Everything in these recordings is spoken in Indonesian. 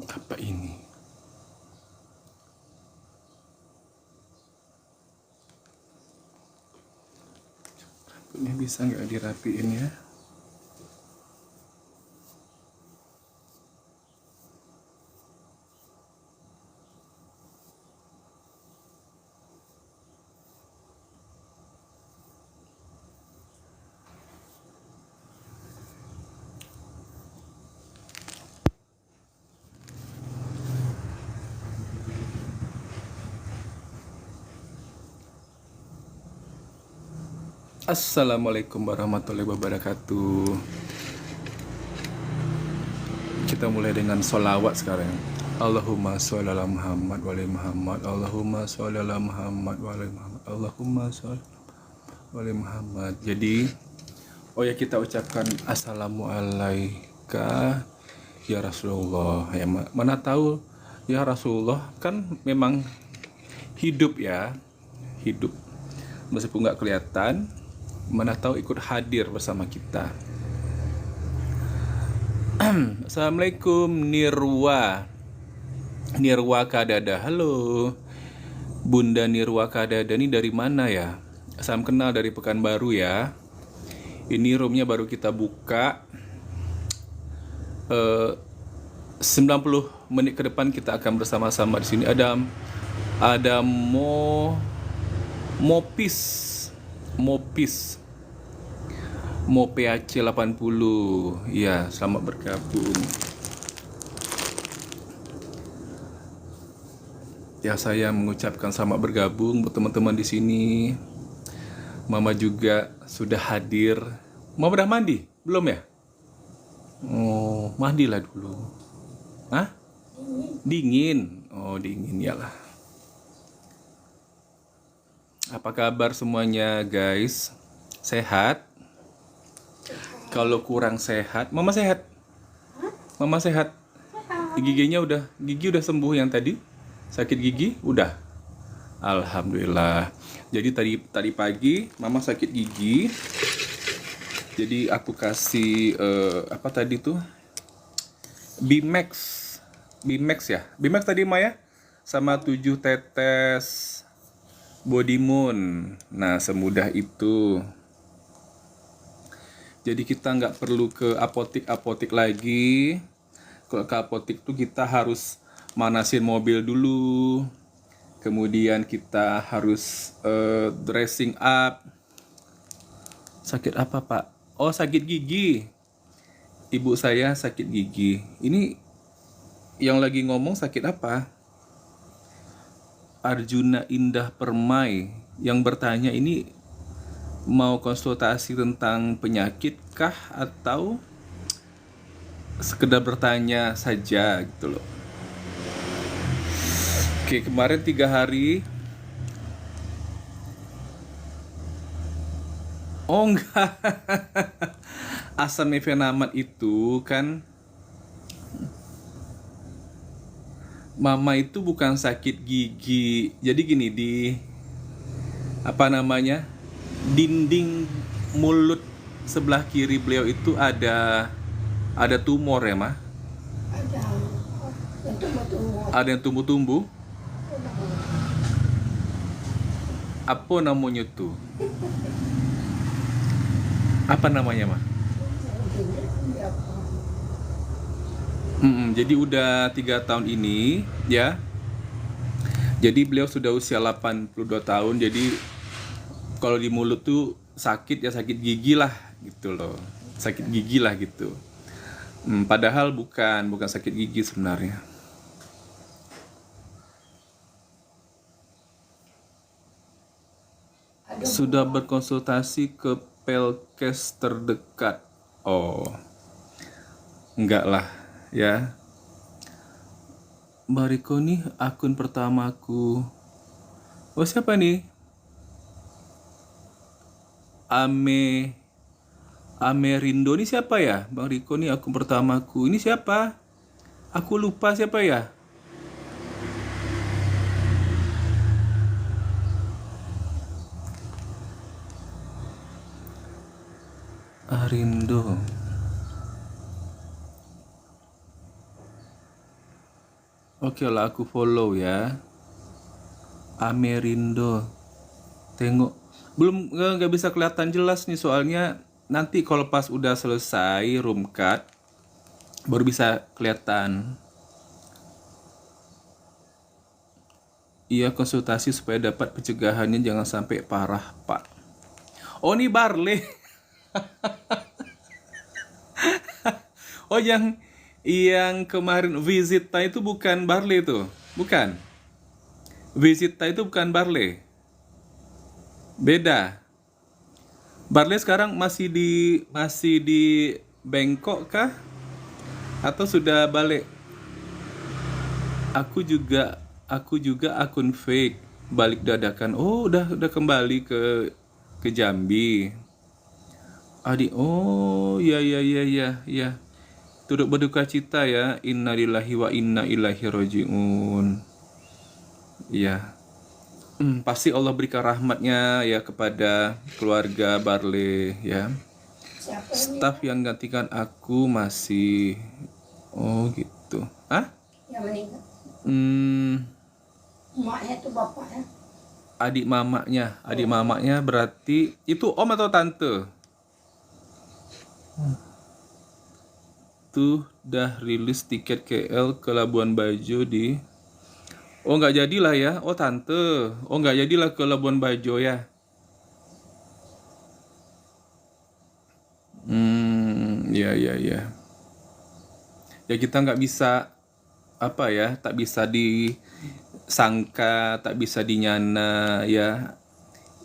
Apa ini? Rambutnya bisa nggak dirapiin ya? Assalamualaikum warahmatullahi wabarakatuh. Kita mulai dengan sholawat sekarang. Allahumma sholli ala Muhammad wa ali Muhammad. Allahumma sholli ala Muhammad wa ali Muhammad. Allahumma sholli wa ali Muhammad. Jadi, kita ucapkan assalamualaikum ya Rasulullah. Ya, mana tahu ya Rasulullah kan memang hidup ya, hidup. Meskipun nggak kelihatan, mana tahu ikut hadir bersama kita. Assalamualaikum Nirwa Kadada. Halo Bunda Nirwa Kadada, ini dari mana ya? Salam kenal dari Pekanbaru ya. Ini roomnya baru kita buka. 90 menit ke depan kita akan bersama-sama di sini. Ada Mo PAC 80. Ya, selamat bergabung. Ya, saya mengucapkan selamat bergabung buat teman-teman di sini. Mama juga sudah hadir. Mama udah mandi? Belum ya? Oh, mandilah dulu. Hah? Dingin. Oh, dingin yalah. Apa kabar semuanya, guys? Sehat? Kalau kurang sehat, Mama sehat? Mama sehat? Gigi udah sembuh yang tadi? Sakit gigi? Udah? Alhamdulillah. Jadi tadi pagi Mama sakit gigi. Jadi aku kasih apa tadi tuh? Bimax ya? Bimax tadi Maya? Sama 7 tetes Body Moon. Nah, semudah itu. Jadi kita nggak perlu ke apotik lagi. Kalau ke apotik tuh kita harus manasin mobil dulu. Kemudian kita harus dressing up. Sakit apa, Pak? Oh, sakit gigi. Ibu saya sakit gigi. Ini yang lagi ngomong sakit apa? Arjuna Indah Permai yang bertanya ini mau konsultasi tentang penyakit kah atau sekedar bertanya saja gitu loh. Oke, kemarin 3 hari. Oh enggak. Asam efenamat itu kan Mama itu bukan sakit gigi. Jadi gini, di dinding mulut sebelah kiri beliau itu ada tumor ya, Ma? Ada yang tumbuh-tumbuh. Apa namanya tuh? Apa namanya, Ma? Jadi udah 3 tahun ini ya. Jadi beliau sudah usia 82 tahun. Jadi kalau di mulut tuh sakit ya sakit gigi lah gitu loh. Sakit gigi lah gitu. Padahal bukan sakit gigi sebenarnya. Sudah berkonsultasi ke Pelkes terdekat. Oh. Enggak lah ya. Mbak Riko nih akun pertamaku. Oh, siapa nih? Amerindo ini siapa ya? Bang Riko nih akun pertamaku. Ini siapa? Aku lupa siapa ya? Arindo. Oke lah, aku follow ya. Amerindo. Tengok. Belum, nggak bisa kelihatan jelas nih soalnya nanti kalau pas udah selesai room cut baru bisa kelihatan. Iya, konsultasi supaya dapat pencegahannya, jangan sampai parah, Pak. Oh, ini Barley. Oh, yang kemarin Visita itu bukan Barley tuh. Bukan. Visita itu bukan Barley. Beda. Barley sekarang masih di Bangkok kah? Atau sudah balik? Aku juga akun fake balik dadakan. Oh, udah kembali ke Jambi. Adik, oh ya ya ya ya ya. Turut berduka cita ya. Innalillahi wa inna ilaihi rajiun. Ya. Pasti Allah berikan rahmatnya ya kepada keluarga Barley ya. Siapa yang Staf yang gantikan aku masih. Oh gitu. Ah? meninggal? Hmm, Emaknya tuh bapaknya. adik mamanya berarti itu om atau tante? Tuh dah rilis tiket KL ke Labuan Bajo di. Oh nggak jadilah ya. Oh tante. Oh nggak jadilah ke Labuan Bajo ya. Ya ya ya. Ya kita nggak bisa apa ya, tak bisa disangka, tak bisa dinyana ya.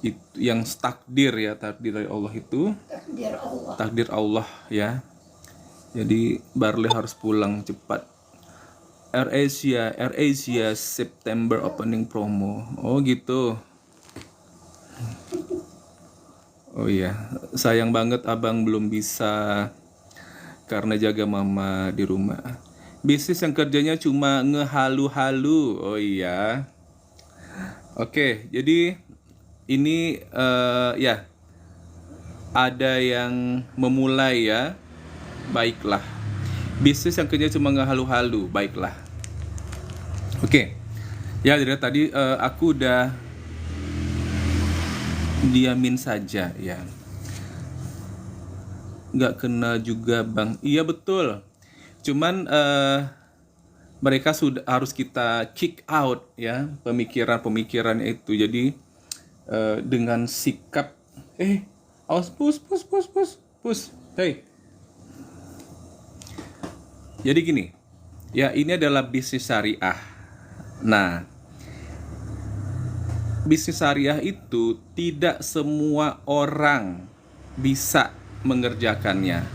Itu yang takdir ya, takdir dari Allah itu, Takdir Allah. takdir Allah ya. Jadi Barley harus pulang cepat. AirAsia September opening promo. Oh gitu. Oh iya, sayang banget abang belum bisa karena jaga mama di rumah. Bisnis yang kerjanya cuma ngehalu-halu. Oh iya. Oke, jadi ini ya ada yang memulai ya. Baiklah. Bisnis yang kerja cuma ngehalu-halu. Baiklah. Oke. Ya, dari tadi aku udah diamin saja ya. Nggak kenal juga bang. Iya betul. Cuman mereka sudah harus kita kick out ya pemikiran-pemikiran itu. Jadi dengan sikap awas push. Hey. Jadi gini. Ya ini adalah bisnis syariah. Nah, bisnis syariah itu tidak semua orang bisa mengerjakannya.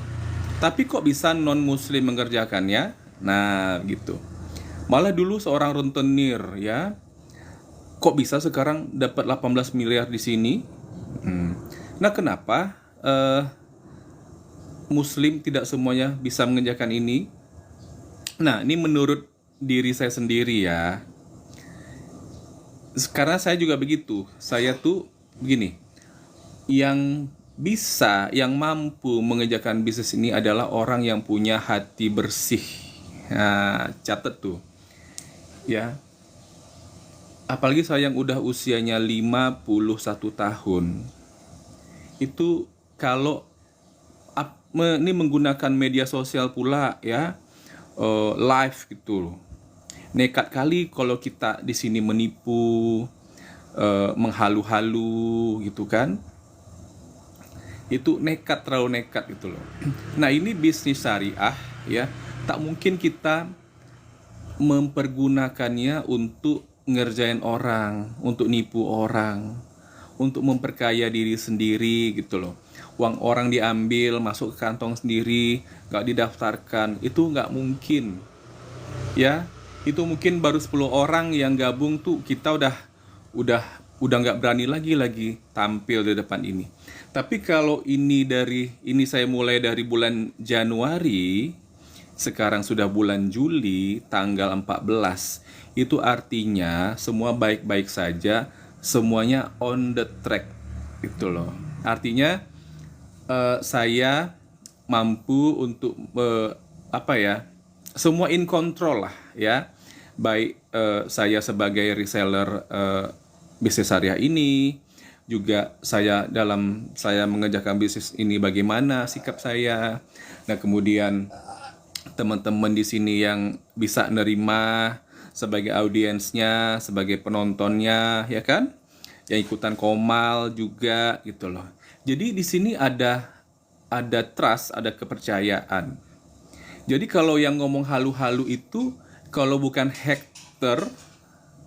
Tapi kok bisa non-muslim mengerjakannya? Nah, gitu. Malah dulu seorang rentenir ya. Kok bisa sekarang dapat 18 miliar di sini? Nah, kenapa muslim tidak semuanya bisa mengerjakan ini? Nah, ini menurut diri saya sendiri ya. Karena saya juga begitu. Saya tuh begini. Yang bisa, yang mampu mengerjakan bisnis ini adalah orang yang punya hati bersih. Nah, catat tuh. Ya. Apalagi saya yang udah usianya 51 tahun. Itu kalau ini menggunakan media sosial pula ya. Live gitu. Nekat kali kalau kita di sini menipu, menghalu-halu gitu kan. Itu nekat, terlalu nekat gitu loh. Nah ini bisnis syariah ya, tak mungkin kita mempergunakannya untuk ngerjain orang, untuk nipu orang, untuk memperkaya diri sendiri gitu loh. Uang orang diambil, masuk ke kantong sendiri, gak didaftarkan, itu gak mungkin. Ya, itu mungkin baru 10 orang yang gabung tuh kita udah nggak berani lagi tampil di depan ini. Tapi kalau ini saya mulai dari bulan Januari, sekarang sudah bulan Juli tanggal 14. Itu artinya semua baik-baik saja, semuanya on the track gitu loh. Artinya saya mampu untuk semua in control lah ya, baik saya sebagai reseller bisnis syariah ini, juga saya mengerjakan bisnis ini bagaimana sikap saya. Nah kemudian teman-teman di sini yang bisa nerima sebagai audiensnya, sebagai penontonnya, ya kan, yang ikutan komal juga gitu loh. Jadi di sini ada trust, ada kepercayaan. Jadi kalau yang ngomong halu-halu itu, kalau bukan hater,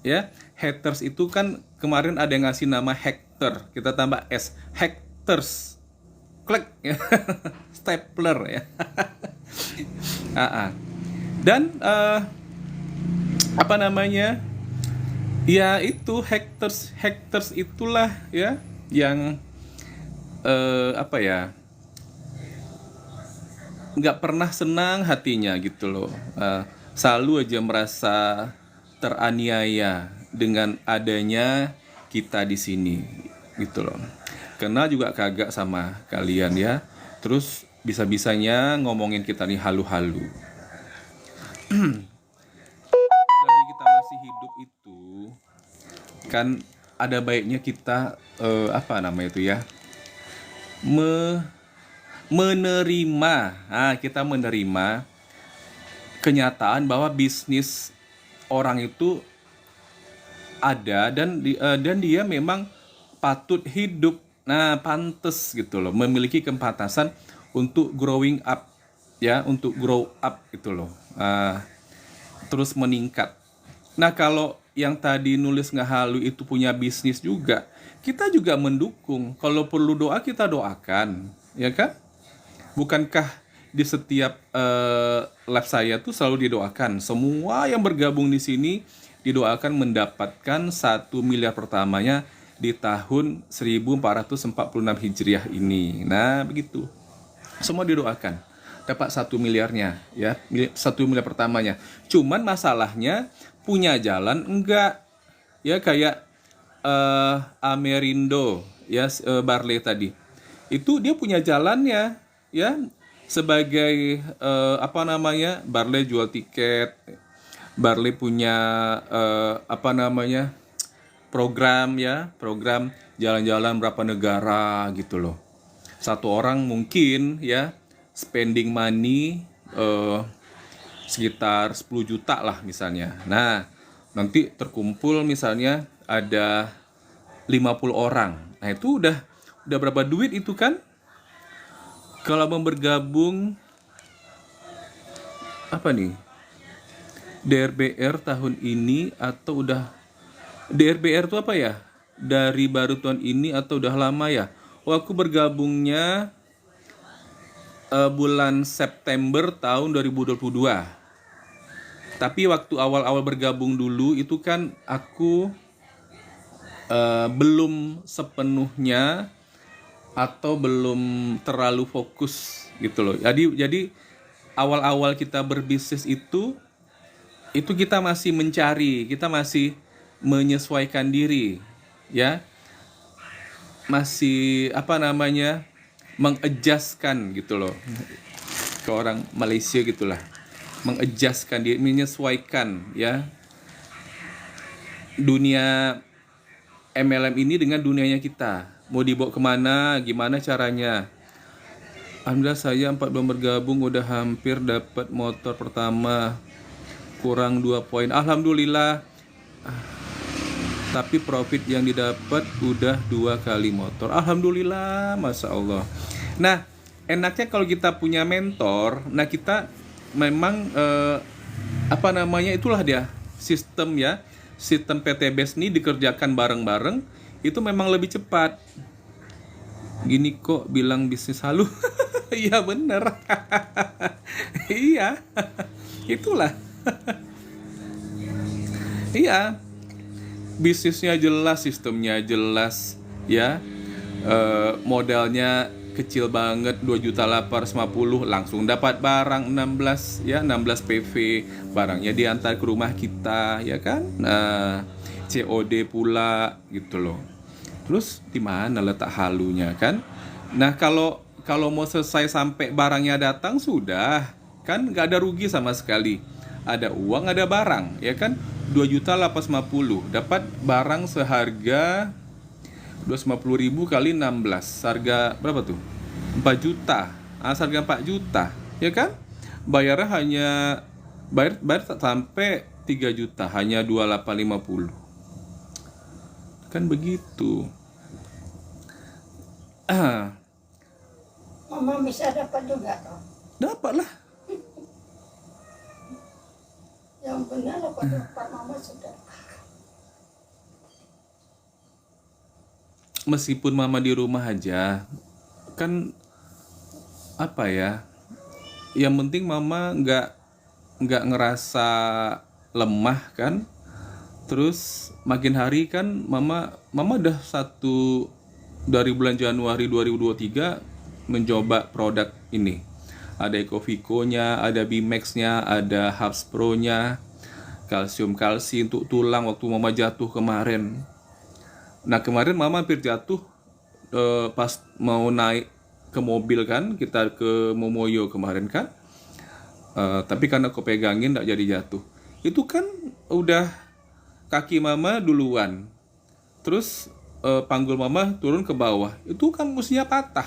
ya, haters itu kan kemarin ada yang ngasih nama hater, kita tambah S, haters, klik, ya. Stapler ya. Dan ya itu haters itulah ya yang nggak pernah senang hatinya gitu loh, selalu aja merasa teraniaya dengan adanya kita di sini gitu loh. Kenal juga kagak sama kalian ya, terus bisa-bisanya ngomongin kita nih halu-halu. Selagi kita masih hidup itu kan ada baiknya kita menerima. Kita menerima kenyataan bahwa bisnis orang itu ada dan dia memang patut hidup. Nah, pantes gitu loh, memiliki kepantasan untuk growing up ya, untuk grow up gitu loh. Terus meningkat. Nah, kalau yang tadi nulis ngehalu itu punya bisnis juga, kita juga mendukung. Kalau perlu doa kita doakan, ya kan? Bukankah di setiap live saya tuh selalu didoakan semua yang bergabung di sini didoakan mendapatkan 1 miliar pertamanya di tahun 1446 Hijriah ini. Nah, begitu. Semua didoakan dapat 1 miliarnya ya, 1 miliar pertamanya. Cuman masalahnya punya jalan enggak? Ya kayak Amerindo ya, Barley tadi. Itu dia punya jalannya ya, sebagai Barley jual tiket, Barley punya program jalan-jalan berapa negara gitu loh. Satu orang mungkin ya spending money sekitar 10 juta lah misalnya. Nah, nanti terkumpul misalnya ada 50 orang. Nah, itu udah berapa duit itu kan? Kalau mau bergabung DRBR tahun ini atau udah DRBR itu apa ya? Dari baru tahun ini atau udah lama ya? Aku bergabungnya bulan September tahun 2022. Tapi waktu awal-awal bergabung dulu itu kan aku belum sepenuhnya atau belum terlalu fokus gitu loh. Jadi awal-awal kita berbisnis itu kita masih mencari, kita masih menyesuaikan diri ya, masih mengadjustkan gitu loh, ke orang Malaysia gitulah, mengadjustkan diri, menyesuaikan ya dunia MLM ini dengan dunianya kita, mau dibawa kemana, gimana caranya. Alhamdulillah saya 4 bulan bergabung udah hampir dapat motor pertama, kurang 2 poin. Alhamdulillah. Tapi profit yang didapat udah 2 kali motor. Alhamdulillah, Masya Allah. Nah, enaknya kalau kita punya mentor, nah kita memang itulah dia sistem ya. Sistem PTBS ini dikerjakan bareng-bareng, itu memang lebih cepat. Gini kok bilang bisnis halu. Iya bener. Iya. Itulah. Iya. Bisnisnya jelas, sistemnya jelas ya. Modalnya kecil banget, 2.850.000 langsung dapat barang 16 ya, 16 PV, barangnya diantar ke rumah kita ya kan. COD pula gitu loh. Terus di mana letak halunya kan? Nah, kalau kalau mau selesai sampai barangnya datang sudah, kan nggak ada rugi sama sekali. Ada uang, ada barang, ya kan? 2.850.000 dapat barang seharga 250.000 kali 16, harga berapa tuh? 4 juta. Harga 4 juta, ya kan? Bayarnya hanya bayar sampai 3 juta, hanya 2850. Kan begitu. Mama bisa dapat juga toh. Dapat lah. Yang benar dapat mama sudah. Meskipun mama di rumah aja, kan apa ya? Yang penting mama nggak ngerasa lemah kan. Terus makin hari kan mama udah dari bulan Januari 2023 mencoba produk ini. Ada Ecovico-nya, ada Bimax-nya, ada Hubs Pro-nya, kalsium kalsi untuk tulang waktu mama jatuh kemarin. Nah kemarin mama hampir jatuh pas mau naik ke mobil kan, kita ke Momoyo kemarin kan. Tapi karena aku pegangin nggak jadi jatuh. Itu kan udah kaki mama duluan, terus panggul mama turun ke bawah, itu kan mestinya patah.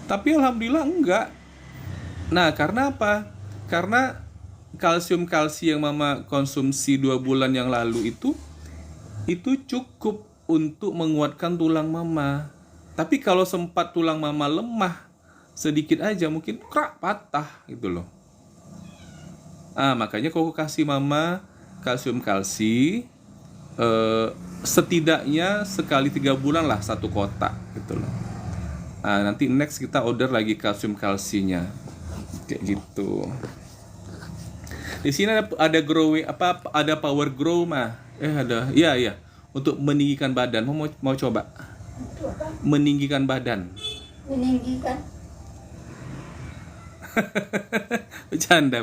Tapi alhamdulillah enggak. Nah karena apa? Karena kalsium kalsi yang mama konsumsi 2 bulan yang lalu itu cukup untuk menguatkan tulang mama. Tapi kalau sempat tulang mama lemah sedikit aja mungkin patah gitu loh. Makanya kau kasih mama kalsium kalsi setidaknya sekali 3 bulan lah 1 kotak gitu loh. Nanti next kita order lagi kalsium kalsinya kayak gitu. Di sini ada growing ada power grow mah. Ada. Iya. Untuk meninggikan badan. Mau coba? Itu apa? Meninggikan badan. Meninggikan. Bercanda.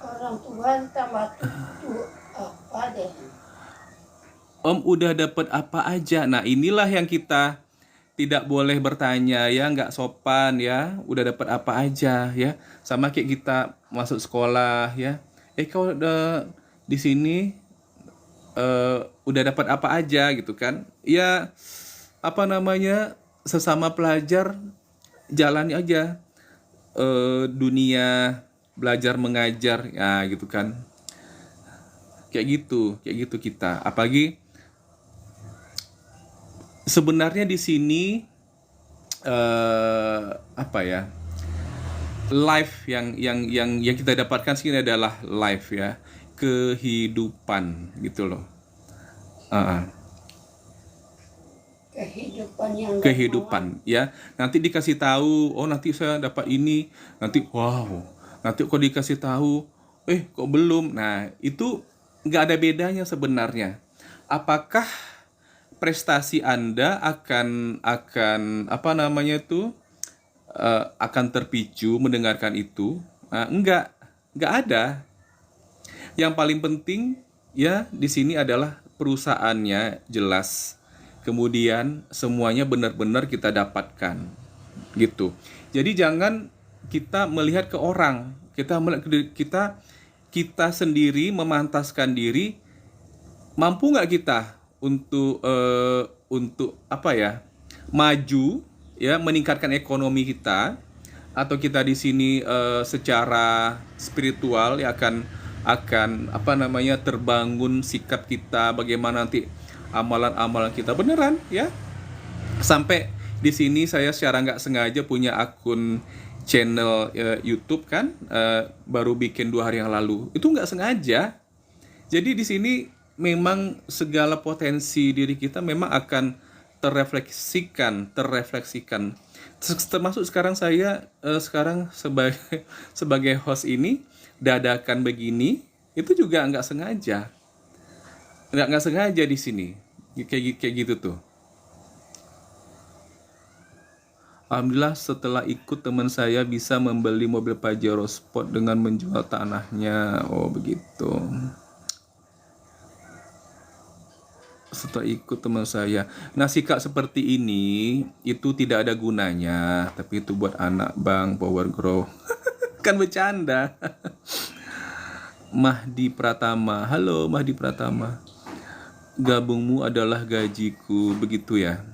Orang tua tambah tuh apa deh? Om udah dapat apa aja. Nah, inilah yang kita tidak boleh bertanya ya, nggak sopan ya. Udah dapat apa aja ya. Sama kayak kita masuk sekolah ya. Kau udah di sini udah dapat apa aja gitu kan? Ya apa namanya, sesama pelajar jalani aja dunia belajar mengajar ya gitu kan. Kayak gitu kita. Apalagi sebenarnya di sini apa ya, life yang kita dapatkan sini adalah life ya, kehidupan gitu loh. Kehidupan ya. Nanti dikasih tahu, oh nanti saya dapat ini, nanti wow, nanti kok dikasih tahu kok belum. Nah itu nggak ada bedanya sebenarnya. Apakah prestasi Anda akan apa namanya itu akan terpicu mendengarkan itu? Enggak ada. Yang paling penting ya di sini adalah perusahaannya jelas, kemudian semuanya benar-benar kita dapatkan gitu. Jadi jangan kita melihat ke orang, kita sendiri memantaskan diri. Mampu nggak kita untuk apa ya, maju ya, meningkatkan ekonomi kita, atau kita di sini secara spiritual ya akan apa namanya, terbangun sikap kita, bagaimana nanti amalan-amalan kita beneran ya. Sampai di sini saya secara nggak sengaja punya akun channel YouTube kan, baru bikin 2 hari yang lalu. Itu nggak sengaja. Jadi di sini memang segala potensi diri kita memang akan terrefleksikan. Termasuk sekarang saya sekarang sebagai host ini dadakan begini, itu juga nggak sengaja di sini kayak gitu tuh. Alhamdulillah setelah ikut teman saya bisa membeli mobil Pajero Sport dengan menjual tanahnya. Oh begitu. setelah ikut teman saya. Nah, sikap seperti ini itu tidak ada gunanya, tapi itu buat anak Bang Power Grow. Kan bercanda. Mahdi Pratama. Halo Mahdi Pratama. Gabungmu adalah gajiku, begitu ya.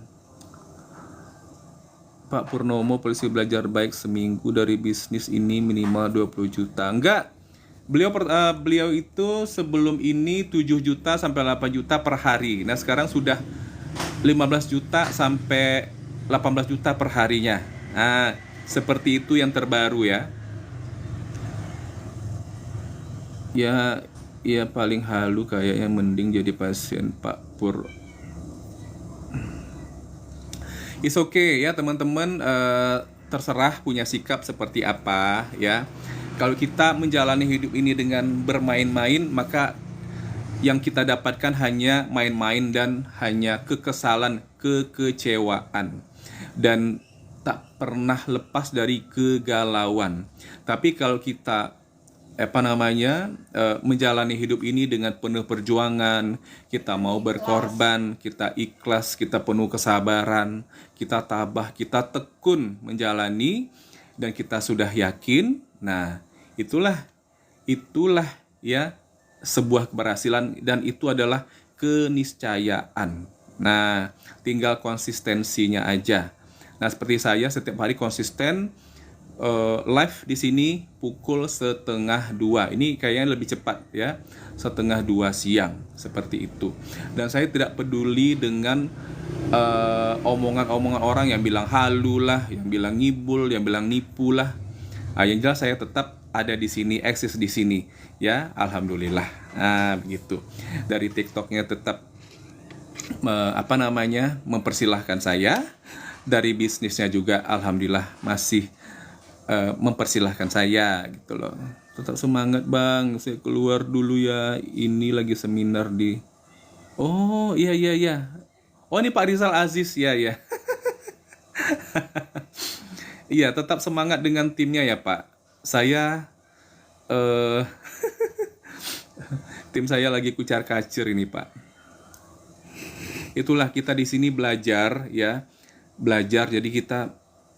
Pak Purnomo, polisi belajar baik seminggu dari bisnis ini minimal 20 juta. Enggak. Beliau itu sebelum ini 7 juta sampai 8 juta per hari. Nah, sekarang sudah 15 juta sampai 18 juta per harinya. Nah, seperti itu yang terbaru ya. Ya paling halu kayaknya mending jadi pasien Pak Pur. It's okay ya teman-teman, terserah punya sikap seperti apa ya. Kalau kita menjalani hidup ini dengan bermain-main, maka yang kita dapatkan hanya main-main dan hanya kekesalan, kekecewaan, dan tak pernah lepas dari kegalauan. Tapi kalau kita menjalani hidup ini dengan penuh perjuangan, kita mau berkorban, kita ikhlas, kita penuh kesabaran, kita tabah, kita tekun menjalani, dan kita sudah yakin. Nah, itulah ya sebuah keberhasilan, dan itu adalah keniscayaan. Nah, tinggal konsistensinya aja. Nah, seperti saya setiap hari konsisten live di sini pukul 1:30. Ini kayaknya lebih cepat ya, 1:30 siang seperti itu. Dan saya tidak peduli dengan omongan-omongan orang yang bilang halu lah, yang bilang ngibul, yang bilang nipu lah. Yang jelas saya tetap ada di sini, eksis di sini ya, alhamdulillah. Nah, begitu. Dari TikToknya tetap mempersilahkan saya. Dari bisnisnya juga alhamdulillah masih mempersilahkan saya gitu loh. Tetap semangat Bang, saya keluar dulu ya, ini lagi seminar di oh iya. Oh, ini Pak Rizal Aziz ya. Iya, tetap semangat dengan timnya ya Pak. Saya tim saya lagi kucar-kacir ini Pak. Itulah kita di sini belajar ya. Belajar, jadi kita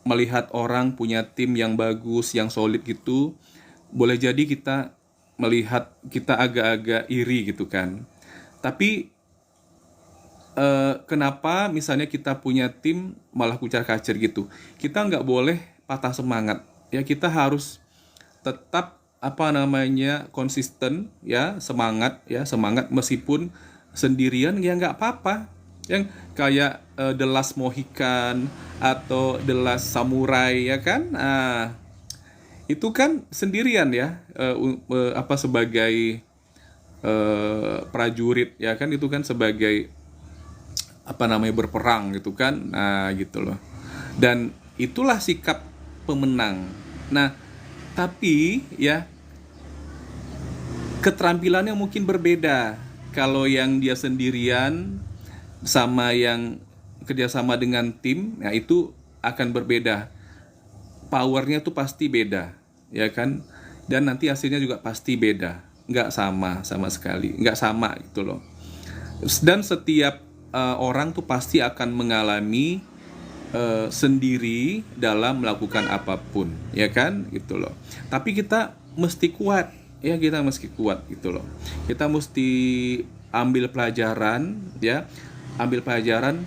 melihat orang punya tim yang bagus, yang solid gitu. Boleh jadi kita melihat, kita agak-agak iri gitu kan. Tapi kenapa misalnya kita punya tim malah kucar-kacir gitu? Kita nggak boleh patah semangat. Ya, kita harus tetap konsisten ya, semangat meskipun sendirian ya nggak apa-apa. Yang kayak The Last Mohican atau The Last Samurai ya kan, itu kan sendirian ya, sebagai prajurit ya kan, itu kan sebagai berperang gitu kan, gitu loh. Dan itulah sikap pemenang. Nah, tapi ya keterampilannya mungkin berbeda. Kalau yang dia sendirian sama yang kerjasama dengan tim, ya itu akan berbeda. Powernya tuh pasti beda, ya kan? Dan nanti hasilnya juga pasti beda, nggak sama sekali, nggak sama gitu loh. Dan setiap orang tuh pasti akan mengalami sendiri dalam melakukan apapun, ya kan, gitu loh. Tapi kita mesti kuat, ya kita mesti kuat gitu loh. Kita mesti ambil pelajaran, ya, ambil pelajaran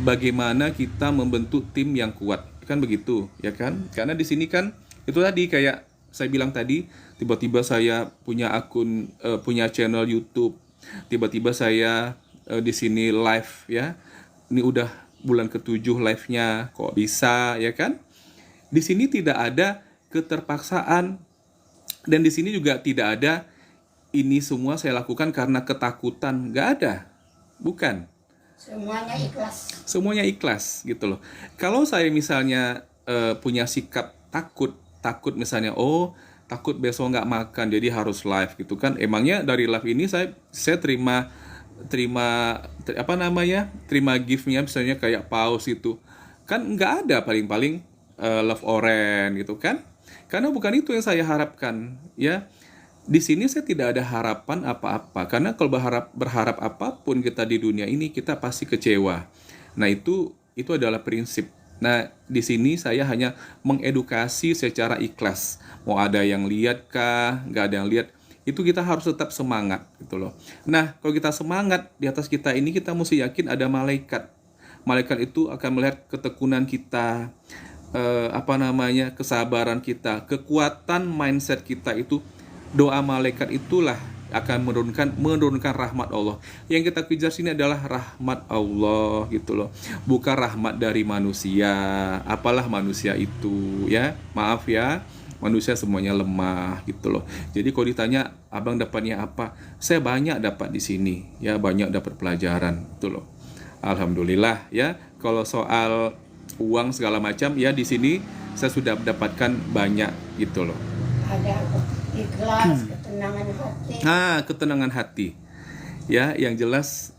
bagaimana kita membentuk tim yang kuat, kan begitu, ya kan? Karena di sini kan itu tadi kayak saya bilang tadi, tiba-tiba saya punya akun, punya channel YouTube, tiba-tiba saya di sini live ya. Ini udah bulan ke-7 live-nya, kok bisa, ya kan? Di sini tidak ada keterpaksaan, dan di sini juga tidak ada ini semua saya lakukan karena ketakutan, nggak ada, bukan. Semuanya ikhlas gitu loh. Kalau saya misalnya punya sikap takut misalnya, takut besok nggak makan jadi harus live gitu kan. Emangnya dari live ini saya terima gift-nya misalnya kayak paus itu. Kan nggak ada, paling love orange gitu kan. Karena bukan itu yang saya harapkan ya. Di sini saya tidak ada harapan apa-apa, karena kalau berharap apapun kita di dunia ini kita pasti kecewa. Nah, itu adalah prinsip. Nah, di sini saya hanya mengedukasi secara ikhlas. Mau ada yang lihat kah, nggak ada yang lihat, itu kita harus tetap semangat gitu loh. Nah, kalau kita semangat, di atas kita ini kita mesti yakin ada malaikat. Malaikat itu akan melihat ketekunan kita, kesabaran kita, kekuatan mindset kita itu. Doa malaikat itulah akan menurunkan rahmat Allah. Yang kita kejar sini adalah rahmat Allah gitu loh. Bukan rahmat dari manusia. Apalah manusia itu ya. Maaf ya. Manusia semuanya lemah gitu loh. Jadi kalau ditanya abang dapatnya apa? Saya banyak dapat di sini ya, banyak dapat pelajaran gitu loh. Alhamdulillah ya. Kalau soal uang segala macam ya, di sini saya sudah mendapatkan banyak gitu loh. Ada ikhlas, ketenangan hati. Ketenangan hati. Ya, yang jelas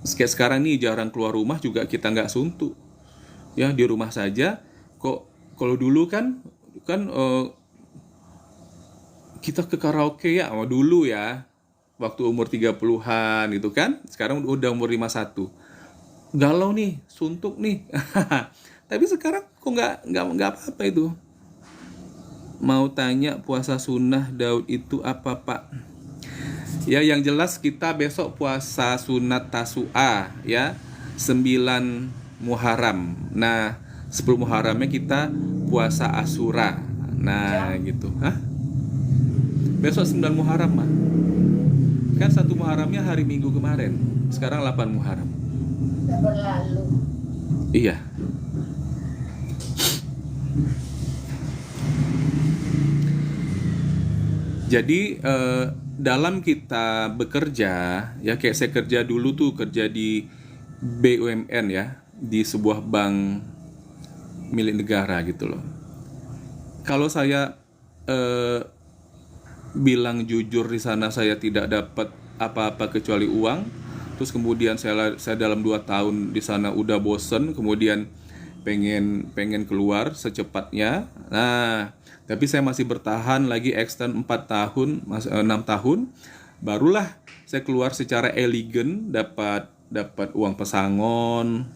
kayak sekarang nih jarang keluar rumah juga kita nggak suntuk. Ya, di rumah saja. Kok kalau dulu kan kita ke karaoke ya, dulu ya. Waktu umur 30-an itu kan. Sekarang udah umur 51. Galau nih, suntuk nih. Tapi sekarang kok nggak apa-apa itu. Mau tanya puasa sunnah Daud itu apa, Pak? Ya, yang jelas kita besok puasa sunat Tasu'a ya, 9 Muharram. Nah, 10 Muharramnya kita puasa Asyura. Nah, gitu. Besok 9 Muharram, mah. Kan 1 Muharramnya hari Minggu kemarin. Sekarang 8 Muharram. Sudah berlalu. Iya. Jadi dalam kita bekerja ya, kayak saya kerja dulu tuh, kerja di BUMN ya, di sebuah bank milik negara gitu loh. Kalau saya bilang jujur di sana saya tidak dapat apa-apa kecuali uang, terus kemudian saya dalam 2 tahun di sana udah bosen, kemudian pengen keluar secepatnya. Nah, tapi saya masih bertahan lagi extend 4 tahun, 6 tahun, barulah saya keluar secara elegan, dapat uang pesangon.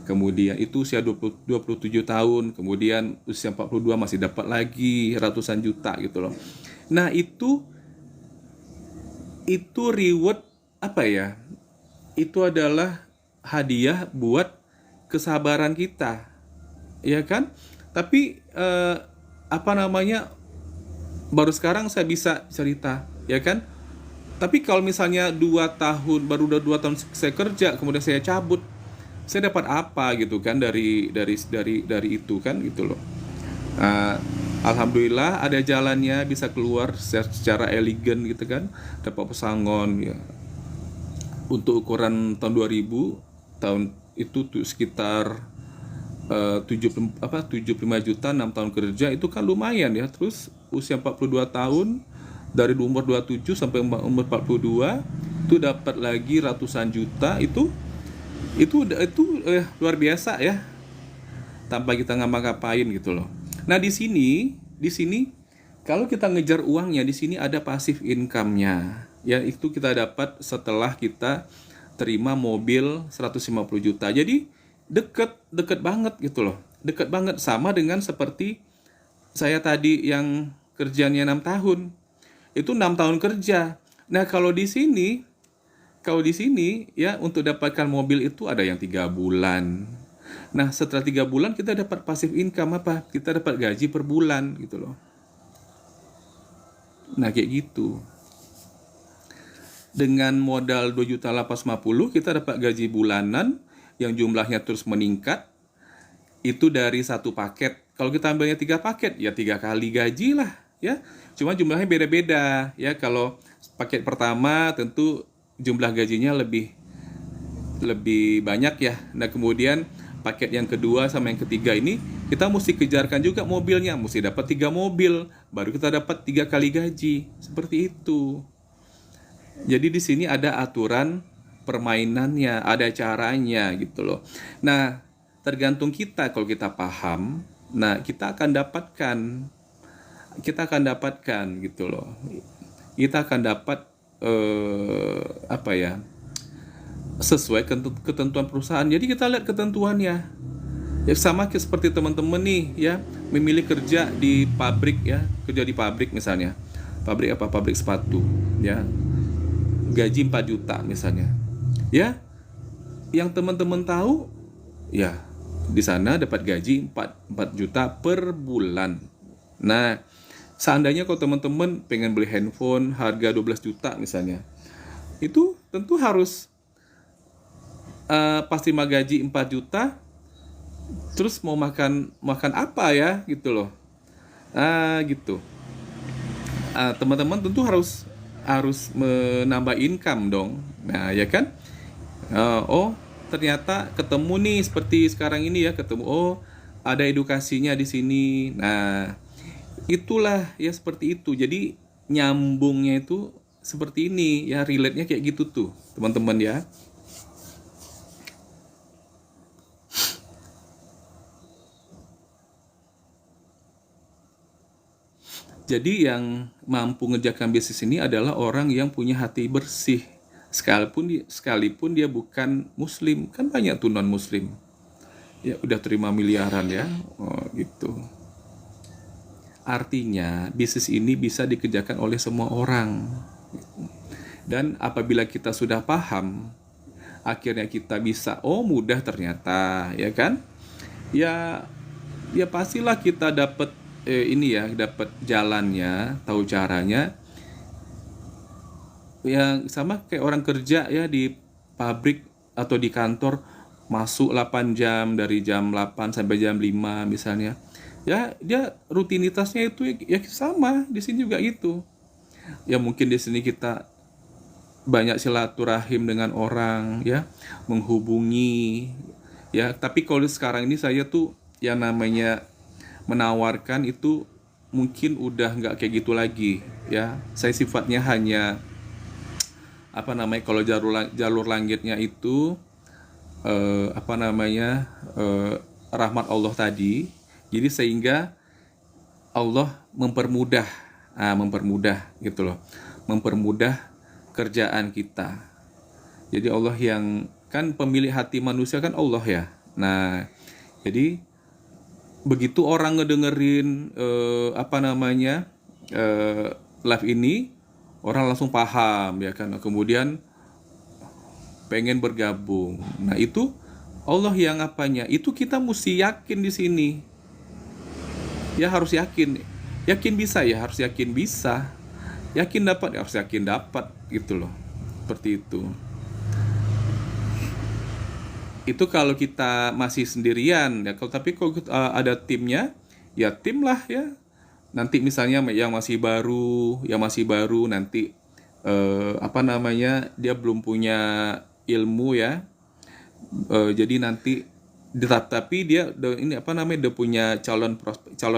Kemudian itu usia 27 tahun, kemudian usia 42 masih dapat lagi ratusan juta gitu loh. Nah, itu reward apa ya? Itu adalah hadiah buat kesabaran kita. Ya kan? Tapi baru sekarang saya bisa cerita, ya kan? Tapi kalau misalnya 2 tahun, baru udah 2 tahun saya kerja, kemudian saya cabut, saya dapat apa gitu kan dari itu kan gitu loh. Alhamdulillah ada jalannya, bisa keluar secara elegan gitu kan, dapat pesangon ya. Untuk ukuran tahun 2000, tahun itu tuh sekitar 75 juta, 6 tahun kerja itu kan lumayan ya. Terus usia 42 tahun, dari umur 27 sampai umur 42 itu dapat lagi ratusan juta. Itu luar biasa ya, tanpa kita ngapa-ngapain gitu loh. Nah, di sini kalau kita ngejar uangnya, di sini ada passive income-nya. Ya, itu kita dapat setelah kita terima mobil 150 juta. Jadi deket banget gitu loh. Deket banget, sama dengan seperti saya tadi yang kerjanya 6 tahun. Itu 6 tahun kerja. Nah, kalau di sini ya, untuk dapatkan mobil itu ada yang 3 bulan. Nah, setelah 3 bulan kita dapat passive income apa? Kita dapat gaji per bulan gitu loh. Nah, kayak gitu. Dengan modal 2.850.000 kita dapat gaji bulanan yang jumlahnya terus meningkat. Itu dari 1 paket. Kalau kita ambilnya 3 paket, ya 3 kali gaji lah ya. Cuma jumlahnya beda-beda ya. Kalau paket pertama tentu jumlah gajinya lebih banyak ya. Nah, kemudian paket yang kedua sama yang ketiga ini kita mesti kejarkan juga mobilnya, mesti dapat 3 mobil, baru kita dapat 3 kali gaji. Seperti itu. Jadi di sini ada aturan permainannya, ada caranya gitu loh. Nah, tergantung kita, kalau kita paham, nah kita akan dapatkan kita akan dapatkan gitu loh. Kita akan dapat apa ya, sesuai ketentuan perusahaan. Jadi kita lihat ketentuannya. Ya sama seperti teman-teman nih ya, memilih kerja di pabrik ya, kerja di pabrik misalnya. Pabrik sepatu ya. Gaji 4 juta misalnya. Ya, yang teman-teman tahu ya di sana dapat gaji 4 juta per bulan. Nah, seandainya kalau teman-teman pengen beli handphone harga 12 juta misalnya, itu tentu harus pasti gaji 4 juta, terus mau makan apa ya gitu loh. Gitu. Teman-teman tentu harus menambah income dong. Nah, ya kan? Oh, ternyata ketemu nih seperti sekarang ini ya, ketemu ada edukasinya di sini. Nah, itulah ya seperti itu. Jadi nyambungnya itu seperti ini ya, relate-nya kayak gitu tuh, teman-teman ya. Jadi yang mampu ngerjakan bisnis ini adalah orang yang punya hati bersih. Sekalipun dia bukan muslim. Kan banyak tuh non muslim. Ya udah terima miliaran ya. Oh, gitu. Artinya bisnis ini bisa dikerjakan oleh semua orang. Dan apabila kita sudah paham, akhirnya kita bisa, mudah ternyata, ya kan? Ya pastilah kita dapat dapat jalannya, tahu caranya. Yang sama kayak orang kerja ya di pabrik atau di kantor, masuk 8 jam, dari jam 8 sampai jam 5 misalnya. Ya, dia rutinitasnya itu ya sama, di sini juga gitu. Ya mungkin di sini kita banyak silaturahim dengan orang ya, menghubungi ya. Tapi kalau sekarang ini saya tuh yang namanya menawarkan itu mungkin udah nggak kayak gitu lagi ya. Saya sifatnya hanya kalau jalur langitnya itu rahmat Allah tadi. Jadi sehingga Allah mempermudah gitu loh, mempermudah kerjaan kita. Jadi Allah yang kan pemilik hati manusia kan Allah ya. Nah, jadi begitu orang ngedengerin live ini, orang langsung paham ya kan, kemudian pengen bergabung. Nah, itu Allah yang itu kita mesti yakin di sini. Ya harus yakin bisa ya, harus yakin bisa. Yakin dapat ya harus yakin dapat gitu loh. Seperti itu. Itu kalau kita masih sendirian ya. Tapi kalau ada timnya, ya tim lah ya. Nanti misalnya yang masih baru nanti dia belum punya ilmu ya. Jadi nanti tapi dia dia punya calon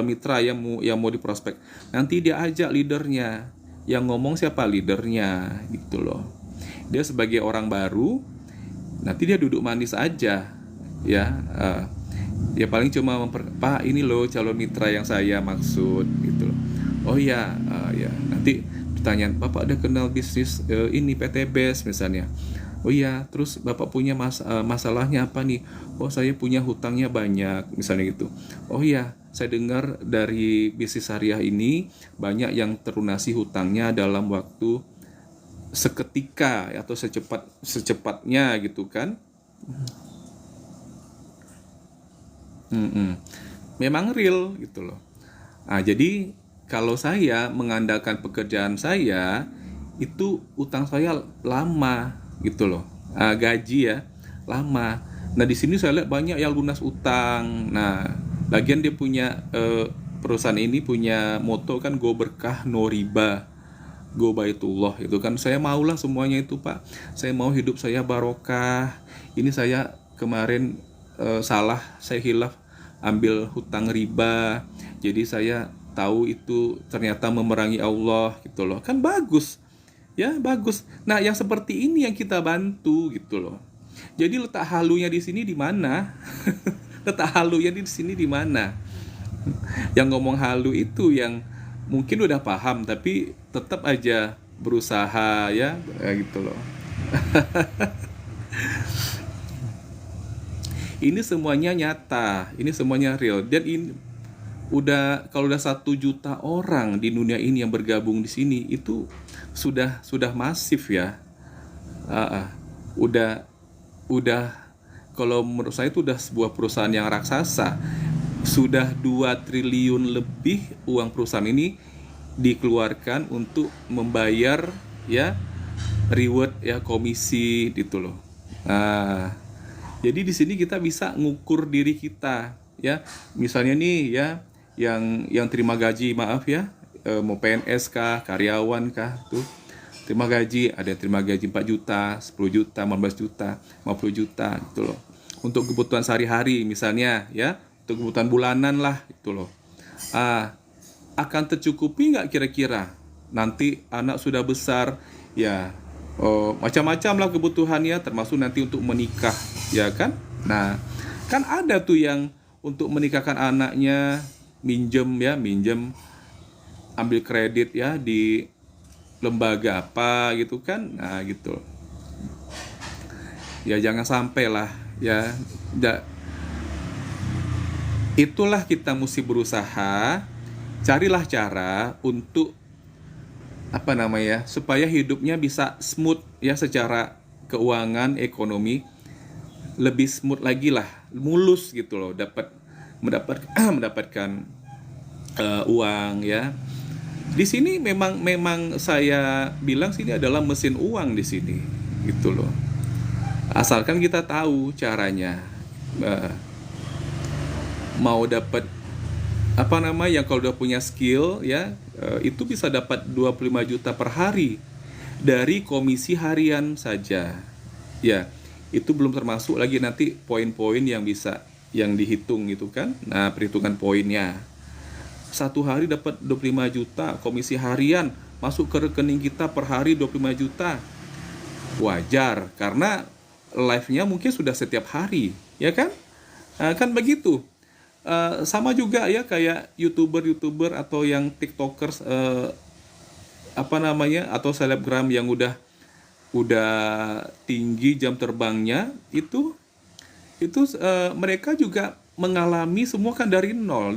mitra yang mau diprospek. Nanti dia ajak leadernya. Yang ngomong siapa? Leadernya gitu loh. Dia sebagai orang baru, nanti dia duduk manis aja ya. Ya paling cuma Pak, ini loh calon mitra yang saya maksud gitu loh. Oh ya, ya nanti ditanya, Bapak ada kenal bisnis ini PT BES misalnya. Oh iya, terus Bapak punya masalahnya apa nih? Oh, saya punya hutangnya banyak, misalnya gitu. Oh iya, saya dengar dari bisnis syariah ini banyak yang terlunasi hutangnya dalam waktu seketika atau secepatnya gitu kan. Memang real gitu loh. Nah, jadi kalau saya mengandalkan pekerjaan saya, itu utang saya lama gitu loh. Gaji ya lama. Nah, di sini saya lihat banyak yang lunas utang. Nah, lagian dia punya perusahaan ini punya moto kan, go berkah no riba, go baitullah itu kan. Saya maulah semuanya itu, Pak. Saya mau hidup saya barokah. Ini saya kemarin salah, saya hilaf ambil hutang riba. Jadi saya tahu itu ternyata memerangi Allah gitu loh. Kan bagus. Ya, bagus. Nah, yang seperti ini yang kita bantu gitu loh. Jadi letak halunya di sini di mana? Letak halunya di sini di mana? Yang ngomong halu itu yang mungkin udah paham tapi tetap aja berusaha ya, gitu loh. Ini semuanya nyata, ini semuanya real, dan ini kalau udah 1 juta orang di dunia ini yang bergabung di sini, itu sudah masif ya. Ah, ah. udah udah kalau menurut saya itu udah sebuah perusahaan yang raksasa. Sudah 2 triliun lebih uang perusahaan ini dikeluarkan untuk membayar ya reward ya, komisi gitu loh. Nah, jadi di sini kita bisa ngukur diri kita ya. Misalnya nih ya, yang terima gaji, maaf ya, mau PNS kah, karyawan kah, tuh terima gaji, ada yang terima gaji 4 juta, 10 juta, 15 juta, 50 juta gitu loh. Untuk kebutuhan sehari-hari misalnya ya, untuk kebutuhan bulanan lah gitu loh. Akan tercukupi nggak kira-kira? Nanti anak sudah besar ya, macam-macam lah kebutuhannya, termasuk nanti untuk menikah ya kan. Nah, kan ada tuh yang untuk menikahkan anaknya minjem ambil kredit ya di lembaga apa gitu kan. Nah gitu ya, jangan sampai lah ya. Itulah kita mesti berusaha, carilah cara untuk apa namanya, supaya hidupnya bisa smooth ya, secara keuangan ekonomi lebih smooth lagi lah, mulus gitu loh, mendapatkan uang ya. Di sini memang saya bilang sini adalah mesin uang di sini gitu loh. Asalkan kita tahu caranya. Mau dapat apa namanya, kalau udah punya skill ya, itu bisa dapat 25 juta per hari dari komisi harian saja. Ya, itu belum termasuk lagi nanti poin-poin yang dihitung gitu kan. Nah, perhitungan poinnya. 1 hari dapat 25 juta komisi harian, masuk ke rekening kita per hari 25 juta. Wajar, karena live-nya mungkin sudah setiap hari, ya kan? Kan begitu. Sama juga ya kayak youtuber atau yang tiktokers, apa namanya, atau selebgram yang udah tinggi jam terbangnya, itu mereka juga mengalami semua kan dari nol,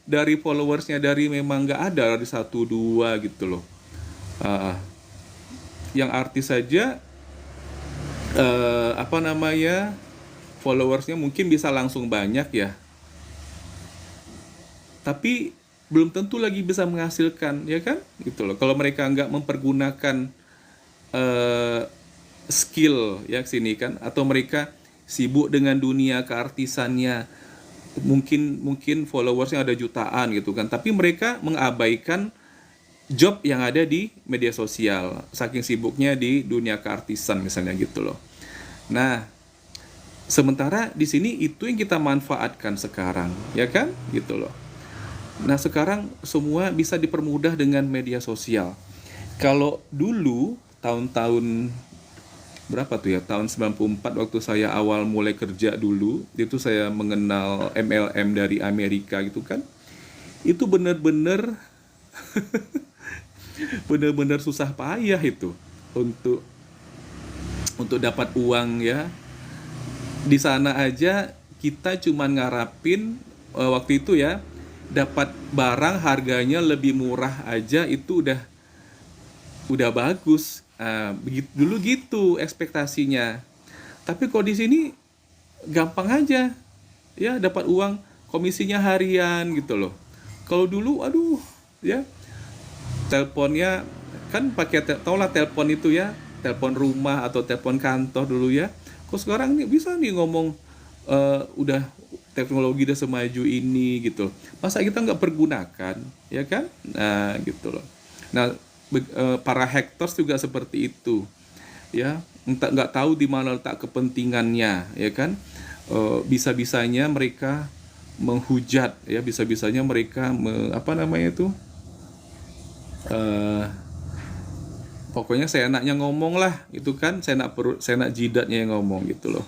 dari followersnya, dari memang nggak ada, dari 1 2 gitu loh. Yang artis saja apa namanya, followersnya mungkin bisa langsung banyak ya, tapi belum tentu lagi bisa menghasilkan ya kan gitu loh, kalau mereka nggak mempergunakan skill ya sini kan, atau mereka sibuk dengan dunia keartisannya, mungkin followersnya ada jutaan gitu kan, tapi mereka mengabaikan job yang ada di media sosial, saking sibuknya di dunia keartisan misalnya gitu loh. Nah, sementara di sini itu yang kita manfaatkan sekarang ya kan gitu loh. Nah, sekarang semua bisa dipermudah dengan media sosial. Kalau dulu tahun-tahun berapa tuh ya, tahun 94 waktu saya awal mulai kerja dulu, itu saya mengenal MLM dari Amerika gitu kan. Itu benar-benar benar-benar susah payah itu untuk dapat uang ya. Di sana aja kita cuman ngarapin waktu itu ya, dapat barang harganya lebih murah aja itu udah bagus. Begitu dulu gitu ekspektasinya. Tapi kalau di sini gampang aja ya, dapat uang komisinya harian gitu loh. Kalau dulu aduh ya, teleponnya kan pakai tau lah telepon itu ya, telepon rumah atau telepon kantor dulu ya. Kok sekarang nih bisa nih ngomong, udah teknologi udah semaju ini gitu, masa kita nggak pergunakan ya kan. Nah gitu loh. Nah, para hackers juga seperti itu ya, nggak tahu di mana letak kepentingannya ya kan. Bisa-bisanya mereka menghujat ya, bisa-bisanya mereka apa namanya itu, pokoknya saya enaknya ngomong lah itu kan, saya enak jidatnya yang ngomong gitu loh.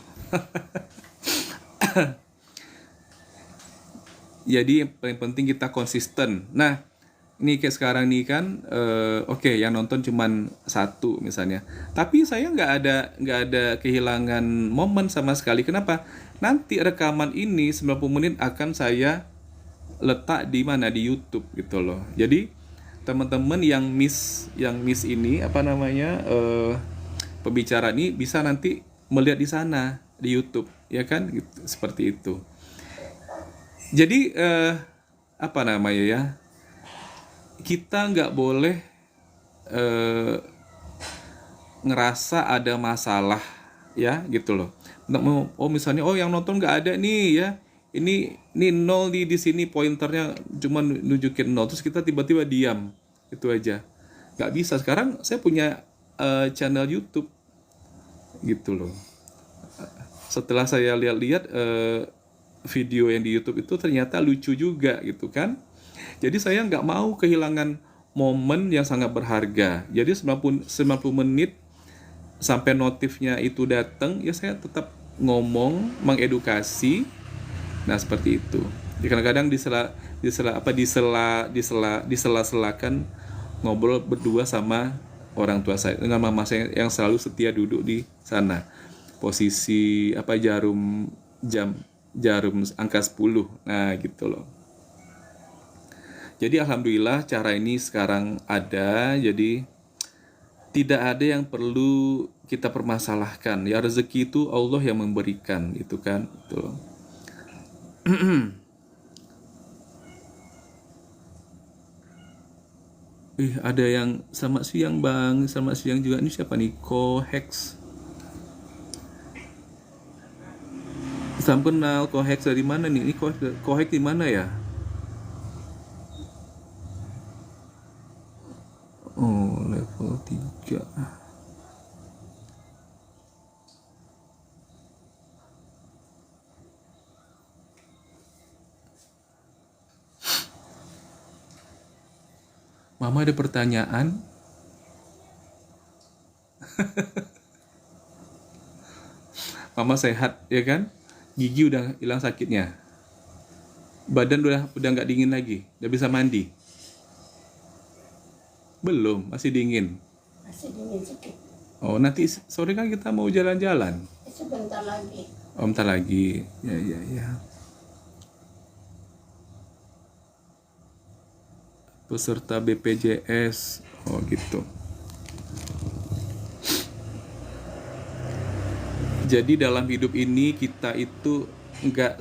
Jadi yang paling penting kita konsisten. Nah, Nih kayak sekarang nih kan, oke yang nonton cuman satu misalnya, tapi saya nggak ada kehilangan momen sama sekali. Kenapa? Nanti rekaman ini 90 menit akan saya letak di mana, di YouTube gitu loh. Jadi teman-teman yang miss ini apa namanya, pembicara ini bisa nanti melihat di sana di YouTube, ya kan? Gitu, seperti itu. Jadi apa namanya ya? Kita nggak boleh ngerasa ada masalah, ya gitu loh. Oh misalnya, oh yang nonton nggak ada nih ya, ini nol di sini, pointernya cuma nunjukin nol, terus kita tiba-tiba diam, itu aja. Nggak bisa. Sekarang saya punya channel YouTube gitu loh. Setelah saya lihat-lihat video yang di YouTube itu ternyata lucu juga gitu kan. Jadi saya nggak mau kehilangan momen yang sangat berharga. Jadi 90 menit sampai notifnya itu datang, ya saya tetap ngomong, mengedukasi. Nah, seperti itu. Jadi kadang-kadang disela-selakan ngobrol berdua sama orang tua saya, dengan mama saya yang selalu setia duduk di sana. Posisi jarum angka 10. Nah, gitu loh. Jadi alhamdulillah cara ini sekarang ada, jadi tidak ada yang perlu kita permasalahkan. Ya rezeki itu Allah yang memberikan, itu kan. Itu. Ada yang selamat siang Bang, selamat siang juga. Ini siapa nih? Kohex. Salam kenal, Kohex dari mana nih? Ini Kohex di mana ya? Oh, level 3. Mama ada pertanyaan? Mama sehat, ya kan? Gigi udah hilang sakitnya. Badan udah nggak dingin lagi, udah bisa mandi. Belum, masih dingin. Masih dingin sedikit. Oh, nanti sore kan kita mau jalan-jalan. Sebentar lagi. Oh, bentar lagi. Ya. Peserta BPJS. Oh, gitu. Jadi dalam hidup ini kita itu nggak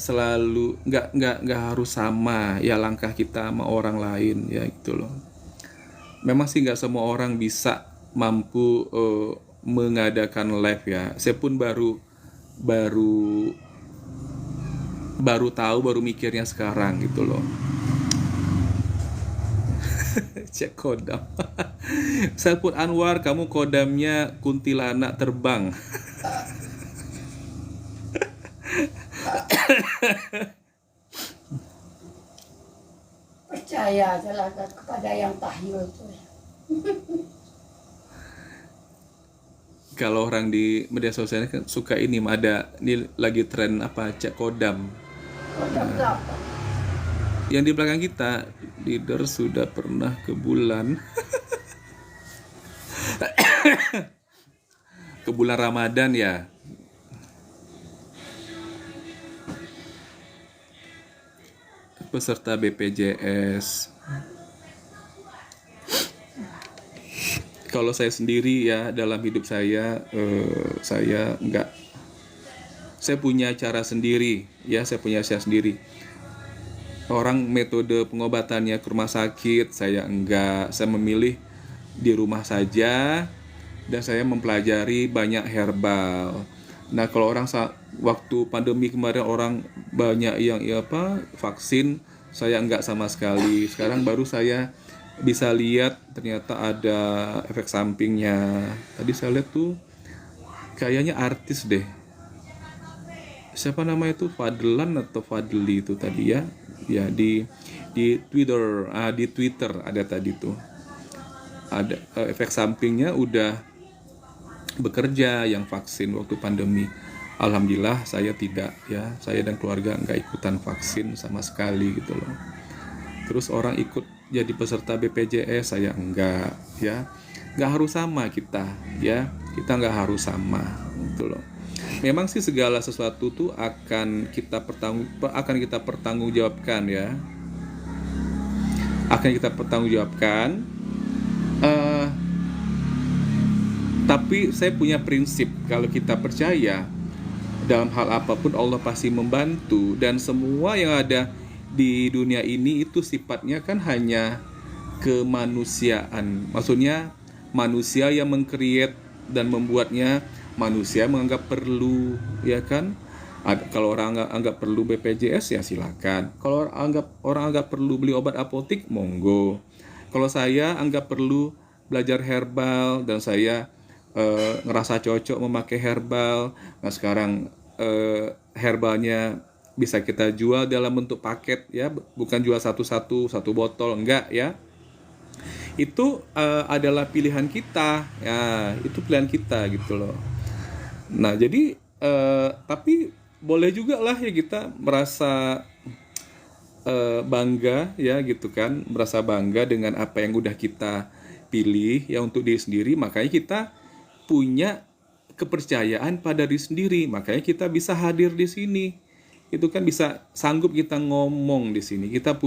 harus sama ya langkah kita sama orang lain, ya gitu loh. Memang sih nggak semua orang bisa mampu mengadakan live ya. Saya pun baru tahu, baru mikirnya sekarang gitu loh. Cek kodam. Saiful Anwar, kamu kodamnya kuntilanak terbang. Percaya adalah kepada yang tahyul itu. Kalau orang di media sosial kan suka ini lagi tren apa, cek kodam. Kodam berapa? Yang di belakang kita, leader sudah pernah ke bulan. Ke bulan Ramadan ya. Peserta BPJS. Kalau saya sendiri ya, dalam hidup saya saya punya cara sendiri ya, saya punya cara sendiri. Orang metode pengobatannya ke rumah sakit, saya enggak. Saya memilih di rumah saja, dan saya mempelajari banyak herbal. Nah, kalau orang waktu pandemi kemarin orang banyak yang vaksin, saya enggak sama sekali. Sekarang baru saya bisa lihat ternyata ada efek sampingnya. Tadi saya lihat tuh kayaknya artis deh. Siapa namanya itu? Fadlan atau Fadli itu tadi ya. Ya di Twitter, di Twitter ada tadi tuh. Ada efek sampingnya udah bekerja yang vaksin waktu pandemi. Alhamdulillah saya tidak ya. Saya dan keluarga nggak ikutan vaksin sama sekali gitu loh. terus orang ikut jadi peserta BPJS, saya enggak, ya. Enggak harus sama kita, ya. Kita enggak harus sama, gitu loh. Memang sih segala sesuatu tuh akan kita pertanggungjawabkan, ya. Akan kita pertanggungjawabkan. Tapi saya punya prinsip, kalau kita percaya dalam hal apapun Allah pasti membantu, dan semua yang ada di dunia ini itu sifatnya kan hanya kemanusiaan. Maksudnya manusia yang meng-create dan membuatnya, manusia menganggap perlu, ya kan? Kalau orang anggap perlu BPJS, ya silakan. Kalau orang anggap perlu beli obat apotik, monggo. Kalau saya anggap perlu belajar herbal dan saya ngerasa cocok memakai herbal, nah sekarang herbalnya bisa kita jual dalam bentuk paket, ya, bukan jual satu botol, enggak, ya. Itu adalah pilihan kita, ya, itu pilihan kita, gitu loh. Nah, jadi tapi boleh juga lah ya kita merasa bangga, ya, gitu kan, merasa bangga dengan apa yang udah kita pilih, ya, untuk diri sendiri. Makanya kita punya kepercayaan pada diri sendiri, makanya kita bisa hadir di sini. Itu kan bisa sanggup kita ngomong di sini. Kita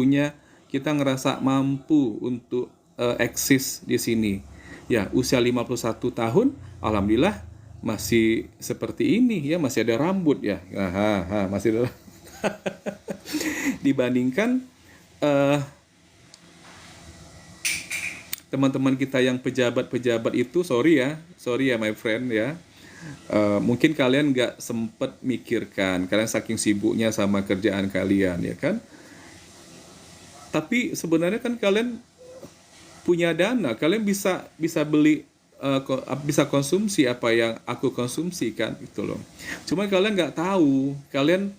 ngerasa mampu untuk eksis di sini. Ya, usia 51 tahun, alhamdulillah masih seperti ini, ya, masih ada rambut, ya. Masih ada. Dibandingkan teman-teman kita yang pejabat-pejabat itu, sorry ya my friend, ya. Mungkin kalian nggak sempet mikirkan, kalian saking sibuknya sama kerjaan kalian, ya kan. Tapi sebenarnya kan kalian punya dana, kalian bisa beli, bisa konsumsi apa yang aku konsumsi, kan, gitu loh. Cuma kalian nggak tahu, kalian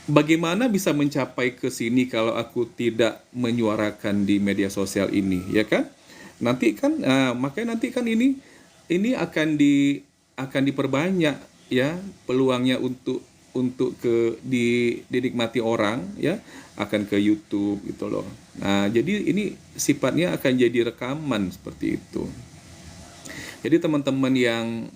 bagaimana bisa mencapai ke sini kalau aku tidak menyuarakan di media sosial ini, ya kan? Nanti kan, makanya nanti kan ini akan diperbanyak, ya, peluangnya untuk dinikmati orang, ya, akan ke YouTube, gitu loh. Nah, jadi ini sifatnya akan jadi rekaman seperti itu. Jadi teman-teman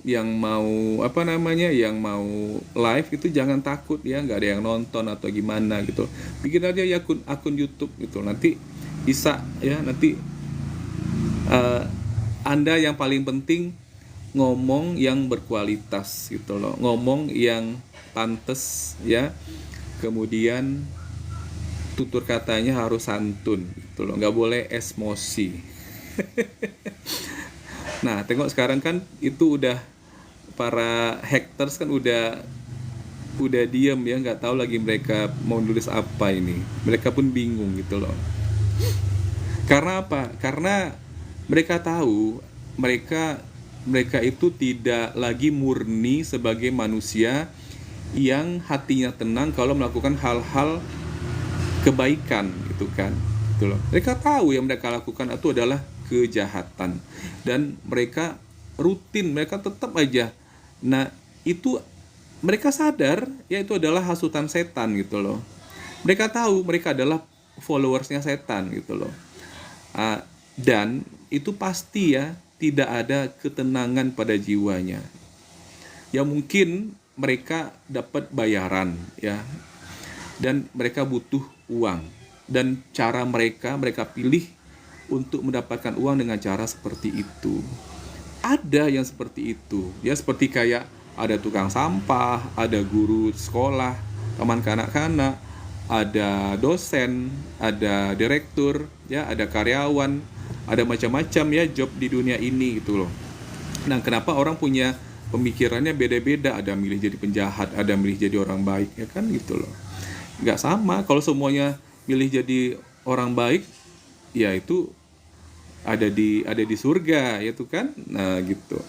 yang mau yang mau live itu jangan takut, ya, nggak ada yang nonton atau gimana gitu. Bikin aja ya akun YouTube gitu. Nanti bisa, ya, nanti Anda yang paling penting ngomong yang berkualitas, gitu loh. Ngomong yang pantas, ya. Kemudian tutur katanya harus santun, gitu loh. Nggak boleh emosi. Nah, tengok sekarang kan itu udah para hackers kan udah diam, ya, nggak tahu lagi mereka mau nulis apa ini. Mereka pun bingung, gitu loh. Karena apa? Karena mereka tahu mereka itu tidak lagi murni sebagai manusia yang hatinya tenang kalau melakukan hal-hal kebaikan, gitu kan. Gitu loh. Mereka tahu yang mereka lakukan itu adalah kejahatan, dan mereka tetap aja. Nah, itu mereka sadar, ya, itu adalah hasutan setan, gitu loh. Mereka tahu mereka adalah followersnya setan, gitu loh. Dan itu pasti, ya, tidak ada ketenangan pada jiwanya. Ya, mungkin mereka dapat bayaran, ya, dan mereka butuh uang, dan cara mereka pilih untuk mendapatkan uang dengan cara seperti itu. Ada yang seperti itu, ya, seperti kayak ada tukang sampah, ada guru sekolah, taman kanak-kanak, ada dosen, ada direktur, ya, ada karyawan, ada macam-macam, ya, job di dunia ini, gitu loh. Nah, kenapa orang punya pemikirannya beda-beda? Ada milih jadi penjahat, ada milih jadi orang baik, ya kan, gitu loh. Nggak sama. Kalau semuanya milih jadi orang baik, ya itu ada di surga, ya tuh kan. Nah, gitu.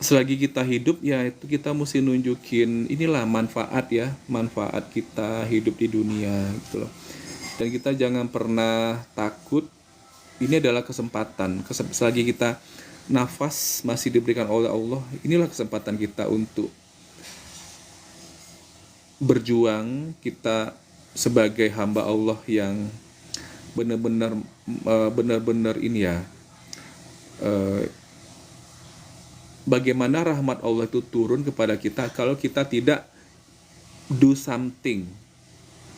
Selagi kita hidup, ya, itu kita mesti nunjukin inilah manfaat kita hidup di dunia, gitu loh. Dan kita jangan pernah takut. Ini adalah kesempatan. Selagi kita nafas masih diberikan oleh Allah, inilah kesempatan kita untuk berjuang, kita sebagai hamba Allah yang benar-benar benar-benar ini ya, bagaimana rahmat Allah itu turun kepada kita kalau kita tidak do something,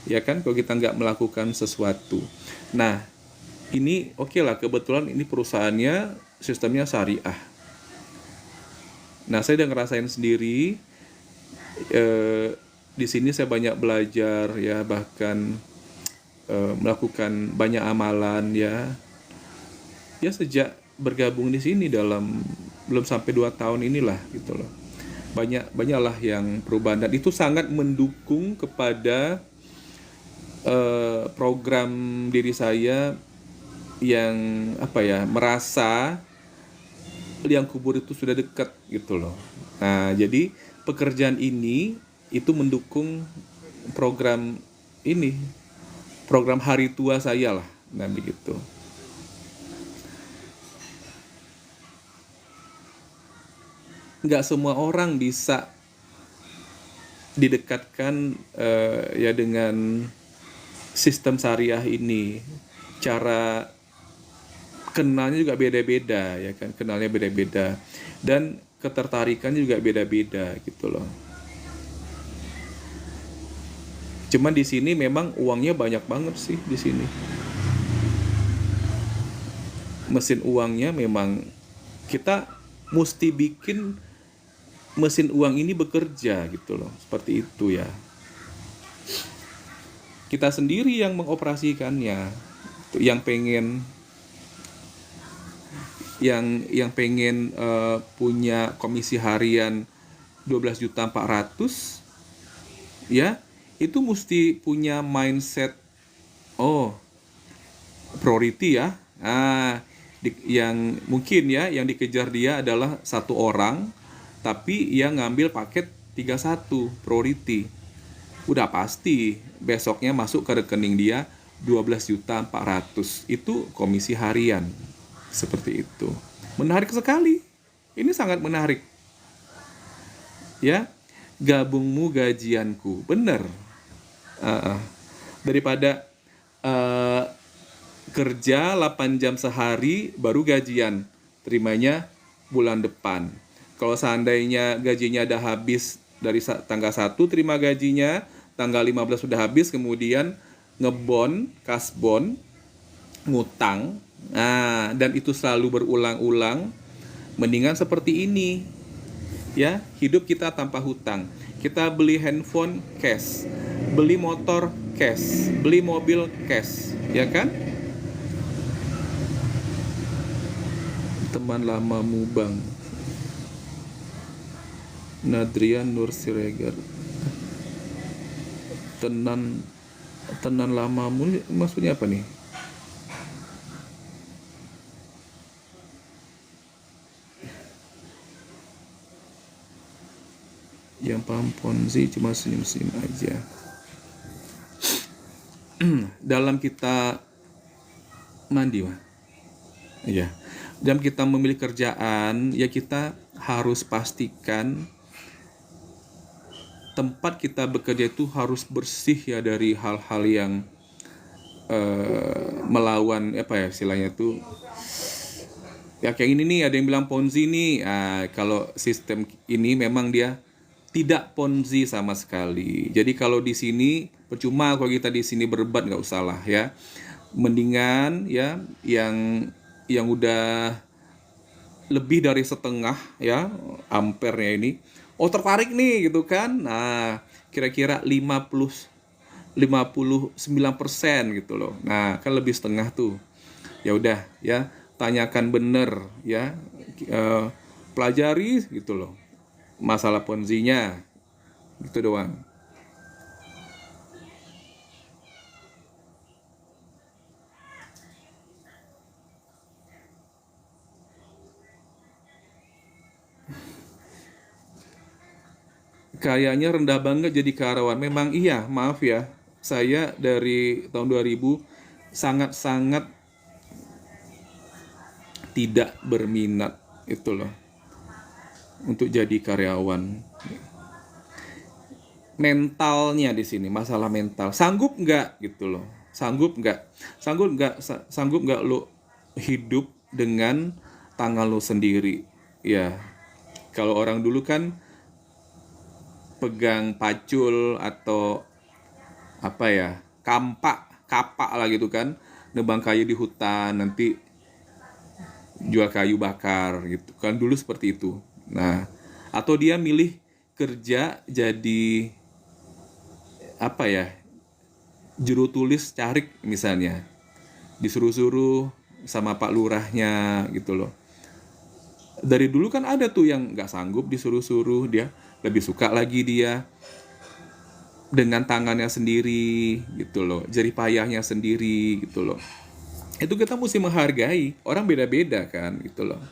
ya kan, kalau kita nggak melakukan sesuatu. Nah, ini oke lah, kebetulan ini perusahaannya sistemnya syariah. Nah, saya udah ngerasain sendiri, di sini saya banyak belajar ya, bahkan melakukan banyak amalan ya. Ya sejak bergabung di sini dalam belum sampai 2 tahun inilah gitu loh. Banyaklah yang perubahan, dan itu sangat mendukung kepada program diri saya yang merasa liang kubur itu sudah dekat gitu loh. Nah, jadi pekerjaan ini itu mendukung program ini, program hari tua saya lah. Nah, begitu. Nggak semua orang bisa didekatkan ya dengan sistem syariah ini. Cara kenalnya juga beda-beda ya kan, kenalnya beda-beda, dan ketertarikannya juga beda-beda gitu loh. Cuman di sini memang uangnya banyak banget sih di sini. Mesin uangnya memang kita mesti bikin mesin uang ini bekerja gitu loh, seperti itu ya. Kita sendiri yang mengoperasikannya. Yang pengen punya komisi harian 12.400.000 ya, itu mesti punya mindset priority ya. Yang mungkin ya yang dikejar dia adalah 1 orang, tapi yang ngambil paket 31 priority. Udah pasti besoknya masuk ke rekening dia 12.400.000. Itu komisi harian. Seperti itu. Menarik sekali. Ini sangat menarik. Ya, gabungmu gajianku. Bener. Daripada kerja 8 jam sehari baru gajian, terimanya bulan depan. Kalau seandainya gajinya udah habis dari tanggal 1 terima gajinya, tanggal 15 sudah habis, kemudian ngebon, kasbon, ngutang. Nah, dan itu selalu berulang-ulang. Mendingan seperti ini. Ya, hidup kita tanpa hutang. Kita beli handphone cash, beli motor cash, beli mobil cash, ya kan? Teman lamamu Bang Nadrian Nur Siregar. Tenan lamamu maksudnya apa nih? Yang paham Ponzi cuma senyum-senyum aja. Dalam kita mandi mah, ya. Dalam kita memilih kerjaan, ya kita harus pastikan tempat kita bekerja itu harus bersih ya dari hal-hal yang melawan istilahnya itu. Ya kayak ini nih, ada yang bilang Ponzi nih. Kalau sistem ini memang dia tidak Ponzi sama sekali. Jadi kalau di sini percuma kalau kita di sini berdebat, nggak usah lah ya. Mendingan ya yang udah lebih dari setengah ya ampernya ini, tertarik nih gitu kan. Nah, kira-kira 59% gitu loh. Nah, kan lebih setengah tuh. Ya udah ya, tanyakan bener ya, pelajari gitu loh masalah Ponzi-nya, gitu doang. Kayaknya rendah banget jadi karyawan. Memang iya, maaf ya. Saya dari tahun 2000 sangat-sangat tidak berminat itu loh untuk jadi karyawan. mentalnya di sini, masalah mental. Sanggup nggak gitu loh? Sanggup nggak lo hidup dengan tangan lo sendiri? Ya, kalau orang dulu kan pegang pacul atau apa ya, kapak lah gitu kan, nebang kayu di hutan, nanti jual kayu bakar gitu kan, dulu seperti itu. Nah, atau dia milih kerja jadi apa ya, juru tulis carik misalnya, disuruh-suruh sama pak lurahnya gitu loh. Dari dulu kan ada tuh yang nggak sanggup disuruh-suruh, dia lebih suka lagi dia dengan tangannya sendiri gitu loh, jerih payahnya sendiri gitu loh. Itu kita mesti menghargai, orang beda-beda kan gitu loh.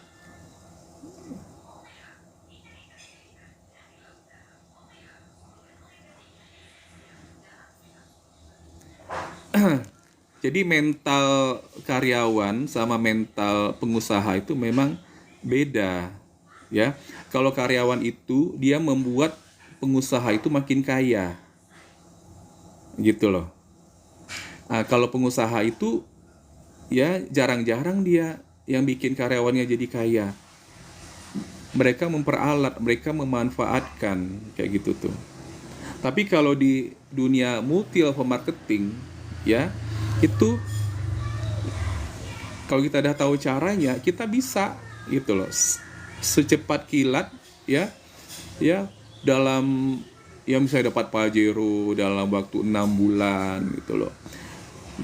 Jadi mental karyawan sama mental pengusaha itu memang beda ya. Kalau karyawan itu dia membuat pengusaha itu makin kaya gitu loh. Nah, kalau pengusaha itu ya jarang-jarang dia yang bikin karyawannya jadi kaya. Mereka memperalat, mereka memanfaatkan kayak gitu tuh. Tapi kalau di dunia multi level marketing ya, itu kalau kita udah tahu caranya, kita bisa gitu loh. Secepat kilat ya, ya dalam ya misalnya dapat Pajero dalam waktu 6 bulan gitu loh.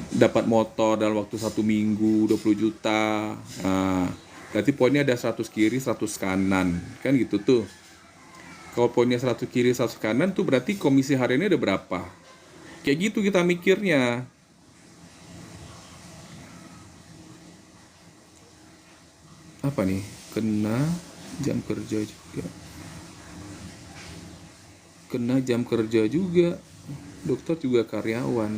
Dapat motor dalam waktu 1 minggu 20 juta. Nah, berarti poinnya ada 100 kiri 100 kanan kan gitu tuh. Kalau poinnya 100 kiri 100 kanan tuh berarti komisi hariannya ada berapa. Kayak gitu kita mikirnya. Apa nih? Kena jam kerja juga. Kena jam kerja juga. Dokter juga karyawan.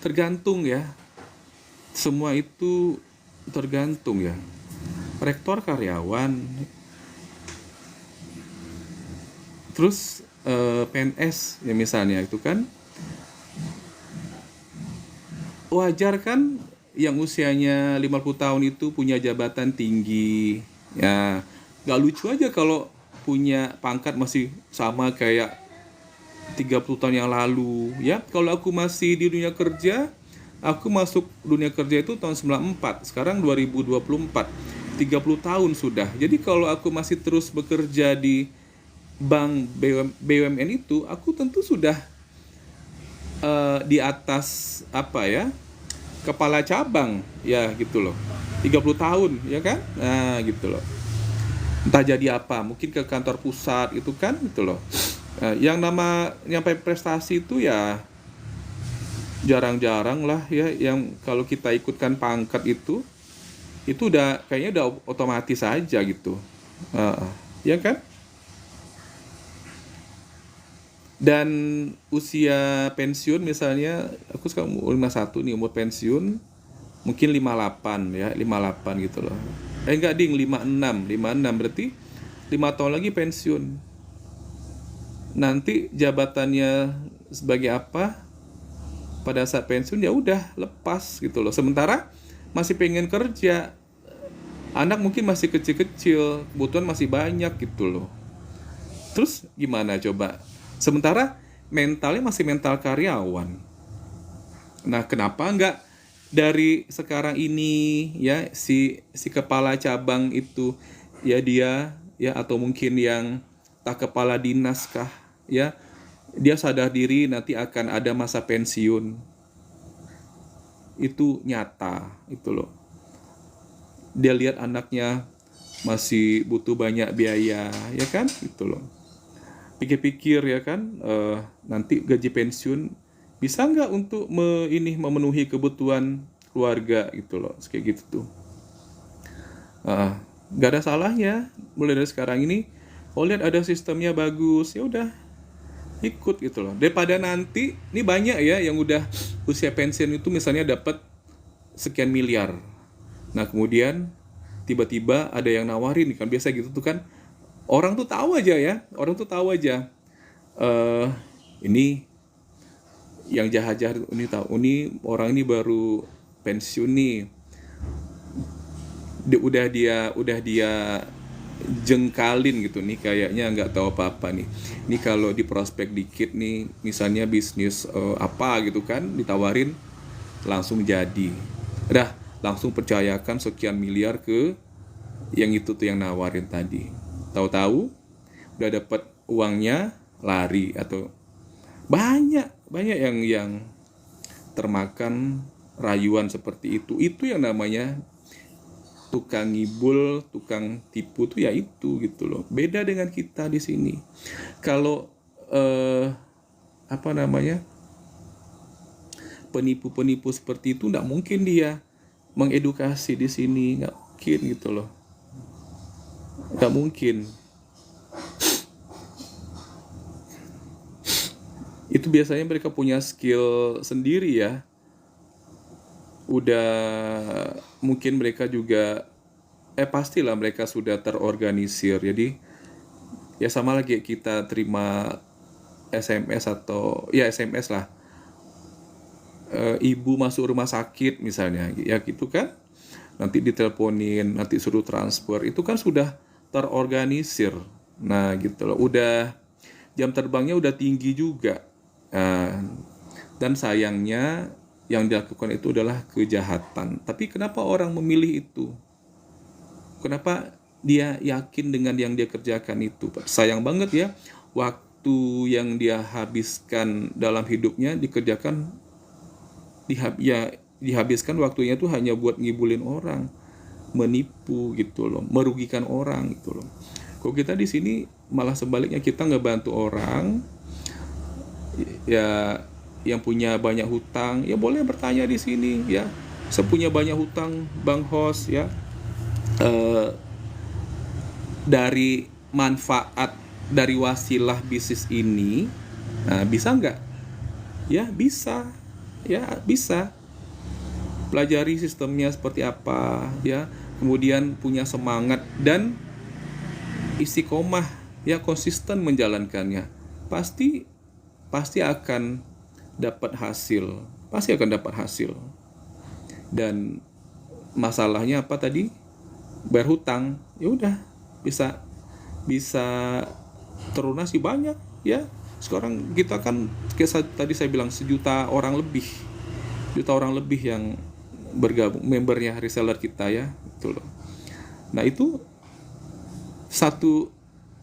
Tergantung ya. Semua itu tergantung ya. Rektor karyawan. Terus PNS ya misalnya itu kan wajar kan yang usianya 50 tahun itu punya jabatan tinggi. Ya, gak lucu aja kalau punya pangkat masih sama kayak 30 tahun yang lalu. Ya, kalau aku masih di dunia kerja, aku masuk dunia kerja itu tahun 94, sekarang 2024. 30 tahun sudah. Jadi kalau aku masih terus bekerja di bank BUMN itu, aku tentu sudah di atas apa ya? Kepala cabang ya gitu loh. 30 tahun ya kan? Nah, gitu loh. Entah jadi apa, mungkin ke kantor pusat itu kan gitu loh. Yang nama nyampe prestasi itu ya jarang-jarang lah ya, yang kalau kita ikutkan pangkat itu udah kayaknya udah otomatis aja gitu. Ya kan? Dan usia pensiun misalnya aku sekarang umur 51 nih, umur pensiun mungkin 58 ya, 58 gitu loh. Enggak ding, 56 berarti 5 tahun lagi pensiun. Nanti jabatannya sebagai apa pada saat pensiun ya udah lepas gitu loh. Sementara masih pengen kerja. Anak mungkin masih kecil-kecil, kebutuhan masih banyak gitu loh. Terus gimana coba? Sementara mentalnya masih mental karyawan. Nah, kenapa enggak dari sekarang ini ya si kepala cabang itu ya dia ya, atau mungkin yang tak kepala dinas kah ya, dia sadar diri nanti akan ada masa pensiun. Itu nyata itu loh. Dia lihat anaknya masih butuh banyak biaya ya kan gitu loh. Pikir-pikir ya kan, nanti gaji pensiun bisa nggak untuk memenuhi kebutuhan keluarga gitu loh, kayak gitu tuh. Nggak ada salahnya mulai dari sekarang ini. Kalau lihat ada sistemnya bagus ya udah ikut gitu loh, daripada nanti ini banyak ya yang udah usia pensiun itu misalnya dapat sekian miliar. Nah kemudian tiba-tiba ada yang nawarin kan, biasa gitu tuh kan. Orang tuh tahu aja ya, orang tuh tahu aja. eh ini yang jahat-jahat ini tahu, ini orang ini baru pensiun nih, udah dia jengkalin gitu nih, kayaknya nggak tahu apa-apa nih. Ini kalau di prospek dikit nih, misalnya bisnis apa gitu kan, ditawarin langsung jadi. Udah langsung percayakan sekian miliar ke yang itu tuh yang nawarin tadi. Tahu-tahu udah dapat uangnya lari, atau banyak banyak yang termakan rayuan seperti itu. Itu yang namanya tukang ngibul, tukang tipu tuh ya itu gitu loh. Beda dengan kita di sini. Kalau apa namanya, penipu-penipu seperti itu nggak mungkin dia mengedukasi di sini, nggak mungkin gitu loh, nggak mungkin. Itu biasanya mereka punya skill sendiri ya. Udah mungkin mereka juga pastilah mereka sudah terorganisir. Jadi ya sama lagi kita terima SMS atau ya SMS lah, ibu masuk rumah sakit misalnya ya gitu kan, nanti diteleponin, nanti suruh transfer, itu kan sudah terorganisir. Nah gitu loh, udah jam terbangnya udah tinggi juga. Nah, dan sayangnya yang dilakukan itu adalah kejahatan. Tapi kenapa orang memilih itu? Kenapa dia yakin dengan yang dia kerjakan itu? Sayang banget ya, waktu yang dia habiskan dalam hidupnya dikerjakan, dihabiskan waktunya itu hanya buat ngibulin orang, menipu gitu loh, merugikan orang gitu loh. Kok kita di sini malah sebaliknya, kita ngebantu orang ya yang punya banyak hutang, ya boleh bertanya di sini ya. Saya punya banyak hutang Bang Host ya. Dari manfaat dari wasilah bisnis ini, nah, bisa nggak? Ya bisa, ya bisa. Pelajari sistemnya seperti apa ya, kemudian punya semangat dan istiqomah ya, konsisten menjalankannya. Pasti akan dapat hasil, pasti akan dapat hasil. Dan masalahnya apa tadi? Bayar hutang, ya udah bisa terlunasi banyak ya. Sekarang kita kan kayak tadi saya bilang, juta orang lebih yang bergabung, membernya reseller kita ya, gitu loh. Nah itu satu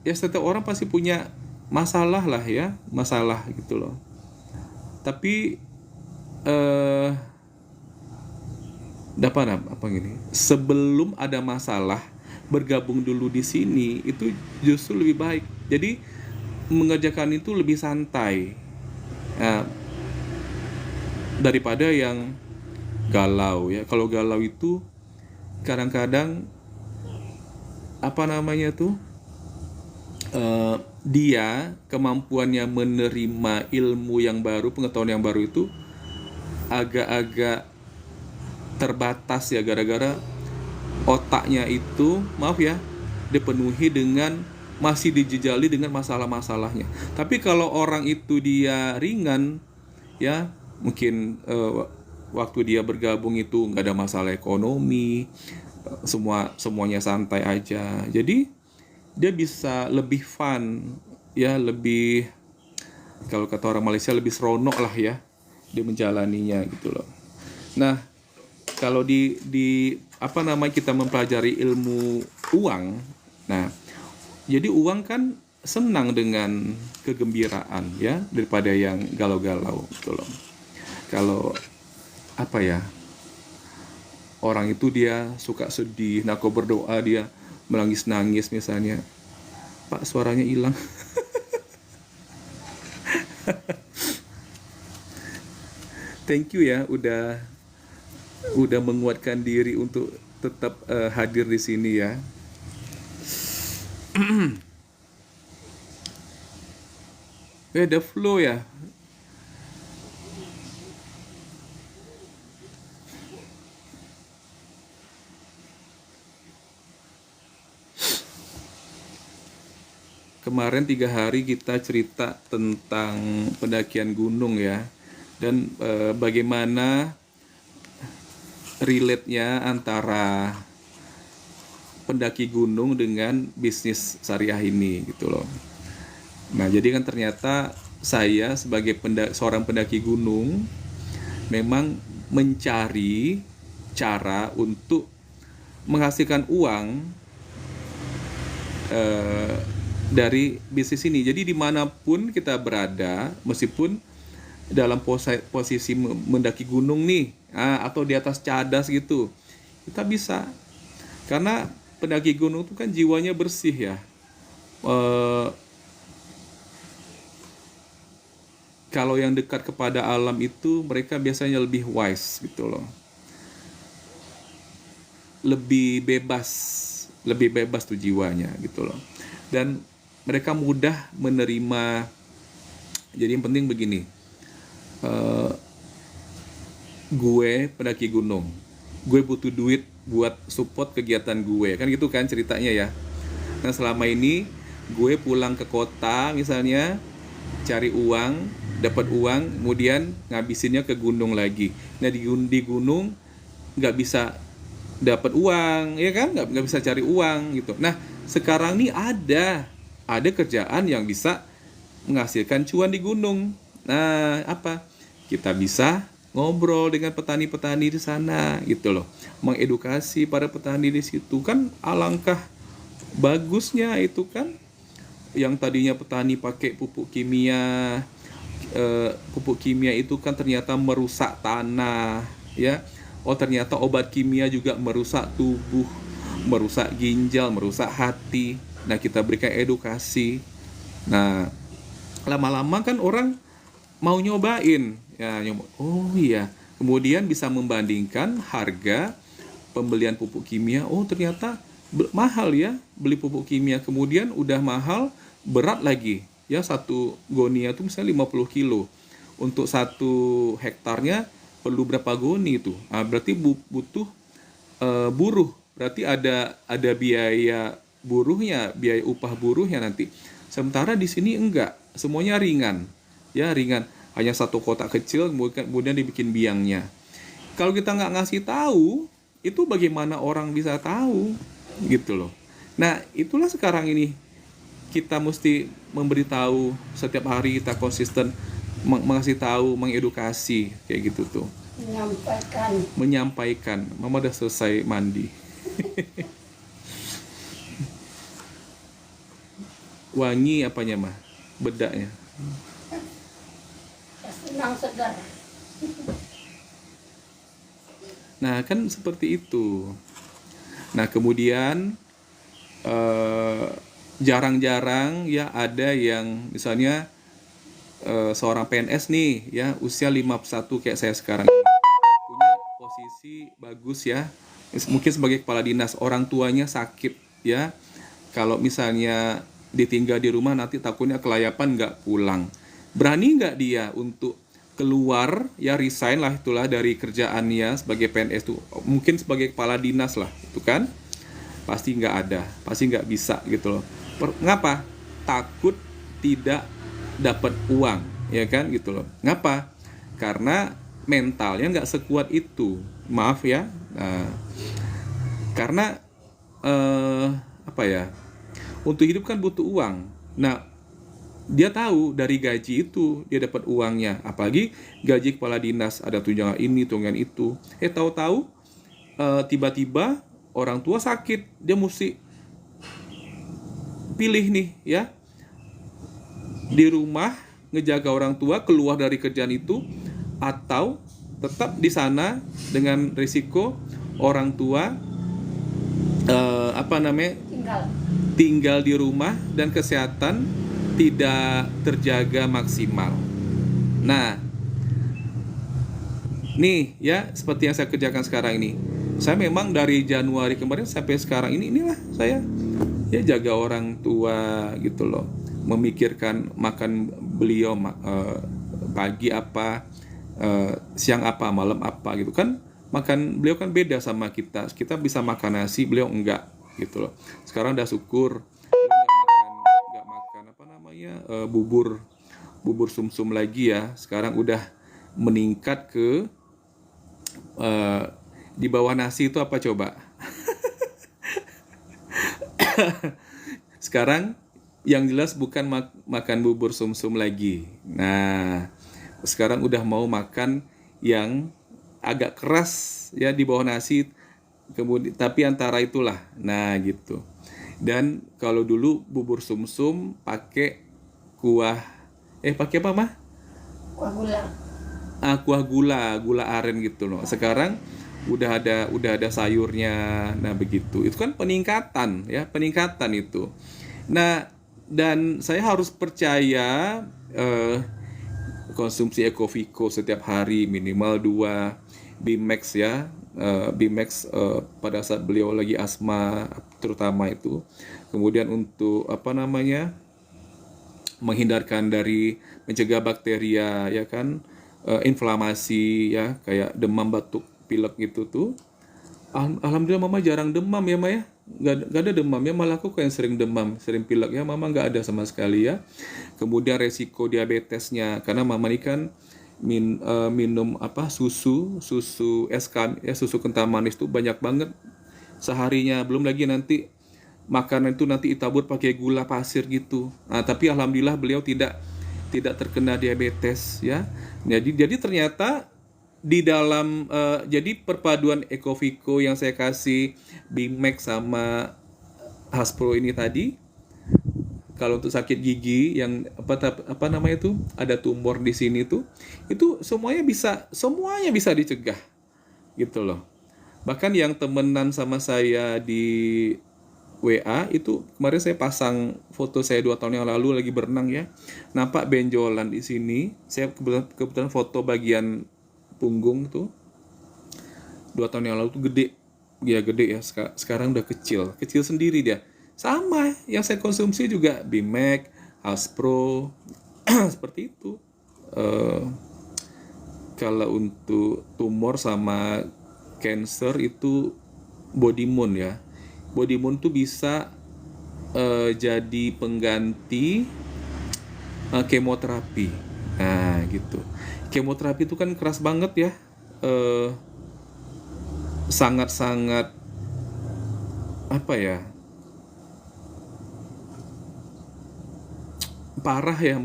ya, setiap orang pasti punya masalah lah ya, masalah gitu loh. Tapi apa gini, sebelum ada masalah bergabung dulu di sini itu justru lebih baik. Jadi mengerjakan itu lebih santai, nah, daripada yang galau ya. Kalau galau itu kadang-kadang apa namanya tuh, dia kemampuannya menerima ilmu yang baru, pengetahuan yang baru itu agak-agak terbatas ya, gara-gara otaknya itu, maaf ya, dipenuhi dengan, masih dijejali dengan masalah-masalahnya. Tapi kalau orang itu dia ringan ya, mungkin waktu dia bergabung itu nggak ada masalah ekonomi, semuanya santai aja, jadi dia bisa lebih fun ya, lebih, kalau kata orang Malaysia, lebih seronok lah ya dia menjalaninya gitu loh. Nah kalau di apa namanya, kita mempelajari ilmu uang, nah jadi uang kan senang dengan kegembiraan ya, daripada yang galau-galau gitu loh. Kalau apa ya, orang itu dia suka sedih, nah kau berdoa dia menangis-nangis misalnya, Pak suaranya hilang. Thank you ya, udah menguatkan diri untuk tetap hadir di sini ya. The flow ya. kemarin 3 hari kita cerita tentang pendakian gunung ya, dan bagaimana relate-nya antara pendaki gunung dengan bisnis syariah ini gitu loh. Nah, jadi kan ternyata saya sebagai seorang pendaki gunung memang mencari cara untuk menghasilkan uang dari bisnis ini. Jadi dimanapun kita berada, meskipun dalam posisi mendaki gunung nih, atau di atas cadas gitu, kita bisa. Karena pendaki gunung itu kan jiwanya bersih ya. Kalau yang dekat kepada alam itu mereka biasanya lebih wise gitu loh. Lebih bebas tuh jiwanya gitu loh. Dan mereka mudah menerima. Jadi yang penting begini, gue pendaki gunung, gue butuh duit buat support kegiatan gue, kan gitu kan ceritanya ya. Nah, selama ini gue pulang ke kota misalnya, cari uang, dapat uang, kemudian ngabisinnya ke gunung lagi. Nah, di gunung nggak bisa dapat uang, ya kan, nggak bisa cari uang gitu. Nah, sekarang nih ada kerjaan yang bisa menghasilkan cuan di gunung. Nah, apa? Kita bisa ngobrol dengan petani-petani di sana gitu loh, mengedukasi para petani di situ. Kan alangkah bagusnya itu kan. Yang tadinya petani pakai pupuk kimia itu kan ternyata merusak tanah ya. Oh, ternyata obat kimia juga merusak tubuh, merusak ginjal, merusak hati. Nah, kita berikan edukasi. Nah, lama-lama kan orang mau nyobain ya, oh iya, kemudian bisa membandingkan harga pembelian pupuk kimia. Oh, ternyata mahal ya beli pupuk kimia. Kemudian udah mahal, berat lagi ya, satu gonia itu misalnya 50 kilo. Untuk 1 hektarnya perlu berapa goni itu? Berarti butuh buruh. Berarti ada biaya buruhnya, biaya upah buruhnya nanti. Sementara di sini enggak, semuanya ringan. Ya, ringan. Hanya 1 kotak kecil, kemudian dibikin biangnya. Kalau kita nggak ngasih tahu, itu bagaimana orang bisa tahu? Gitu loh. Nah, itulah sekarang ini kita mesti memberitahu setiap hari, kita konsisten mengasih tahu, mengedukasi kayak gitu tuh. Menyampaikan. Mama udah selesai mandi. Wangi apanya mah? Bedaknya. Senang segar. Nah, kan seperti itu. Nah, kemudian jarang-jarang ya ada yang misalnya seorang PNS nih ya, usia 51 kayak saya sekarang ini, punya posisi bagus ya, mungkin sebagai kepala dinas, orang tuanya sakit ya. Kalau misalnya ditinggal di rumah nanti takutnya kelayapan nggak pulang. Berani nggak dia untuk keluar ya, resign lah itulah dari kerjaannya sebagai PNS tuh, mungkin sebagai kepala dinas lah itu kan, pasti nggak ada, pasti nggak bisa gitu loh. Ngapa? Takut tidak dapat uang ya kan gitu loh. Ngapa? Karena mentalnya nggak sekuat itu, maaf ya. Nah, karena apa ya, untuk hidup kan butuh uang. Nah, dia tahu dari gaji itu dia dapat uangnya, apalagi gaji kepala dinas, ada tunjangan ini, tunjangan itu. Tahu-tahu tiba-tiba orang tua sakit, dia mesti pilih nih ya, di rumah ngejaga orang tua, keluar dari kerjaan itu, atau tetap di sana dengan risiko orang tua tinggal di rumah dan kesehatan tidak terjaga maksimal. Nah, nih ya, seperti yang saya kerjakan sekarang ini. Saya memang dari Januari kemarin sampai sekarang inilah saya ya jaga orang tua gitu loh, memikirkan makan beliau pagi apa, siang apa, malam apa gitu kan. Makan beliau kan beda sama kita bisa makan nasi, beliau enggak gitu loh. Sekarang udah syukur, beliau nggak makan namanya bubur sumsum lagi ya. Sekarang udah meningkat ke di bawah nasi itu apa coba? Sekarang yang jelas bukan makan bubur sumsum lagi. Nah, sekarang udah mau makan yang agak keras ya di bawah nasi, kemudian tapi antara itulah. Nah, gitu. Dan kalau dulu bubur sumsum pakai kuah pakai apa mah? kuah gula. Kuah gula aren gitu loh. Sekarang udah ada sayurnya. Nah, begitu. Itu kan peningkatan ya, peningkatan itu. Nah, dan saya harus percaya konsumsi Ecoviko setiap hari minimal 2 Bimax ya. Bimax pada saat beliau lagi asma terutama itu. Kemudian untuk apa namanya? Menghindarkan dari mencegah bakteria ya kan, inflamasi ya, kayak demam, batuk, pilek gitu tuh. Alhamdulillah mama jarang demam ya Maya, gak ada demam ya, malah aku kayak sering demam, sering pilek ya, mama gak ada sama sekali ya. Kemudian resiko diabetesnya, karena mama ini kan minum apa susu ya, susu kental manis tuh banyak banget seharinya, belum lagi nanti makanan itu nanti ditabur pakai gula pasir gitu. Nah, tapi alhamdulillah beliau tidak terkena diabetes ya. Jadi ternyata di dalam jadi perpaduan Ecoviko yang saya kasih Bimax sama Haspro ini tadi, kalau untuk sakit gigi yang apa namanya itu ada tumor di sini tuh, itu semuanya bisa dicegah gitu loh. Bahkan yang temenan sama saya di WA itu kemarin saya pasang foto saya 2 tahun yang lalu lagi berenang ya, nampak benjolan di sini. Saya kebetulan foto bagian punggung tuh 2 tahun yang lalu tuh gede ya, sekarang udah kecil sendiri dia. Sama yang saya konsumsi juga Bimax, Haspro seperti itu. Kalau untuk tumor sama cancer itu Bodymoon ya. Bodymoon tuh bisa jadi pengganti kemoterapi. Nah, gitu. Kemoterapi itu kan keras banget ya. Sangat-sangat apa ya? Parah ya,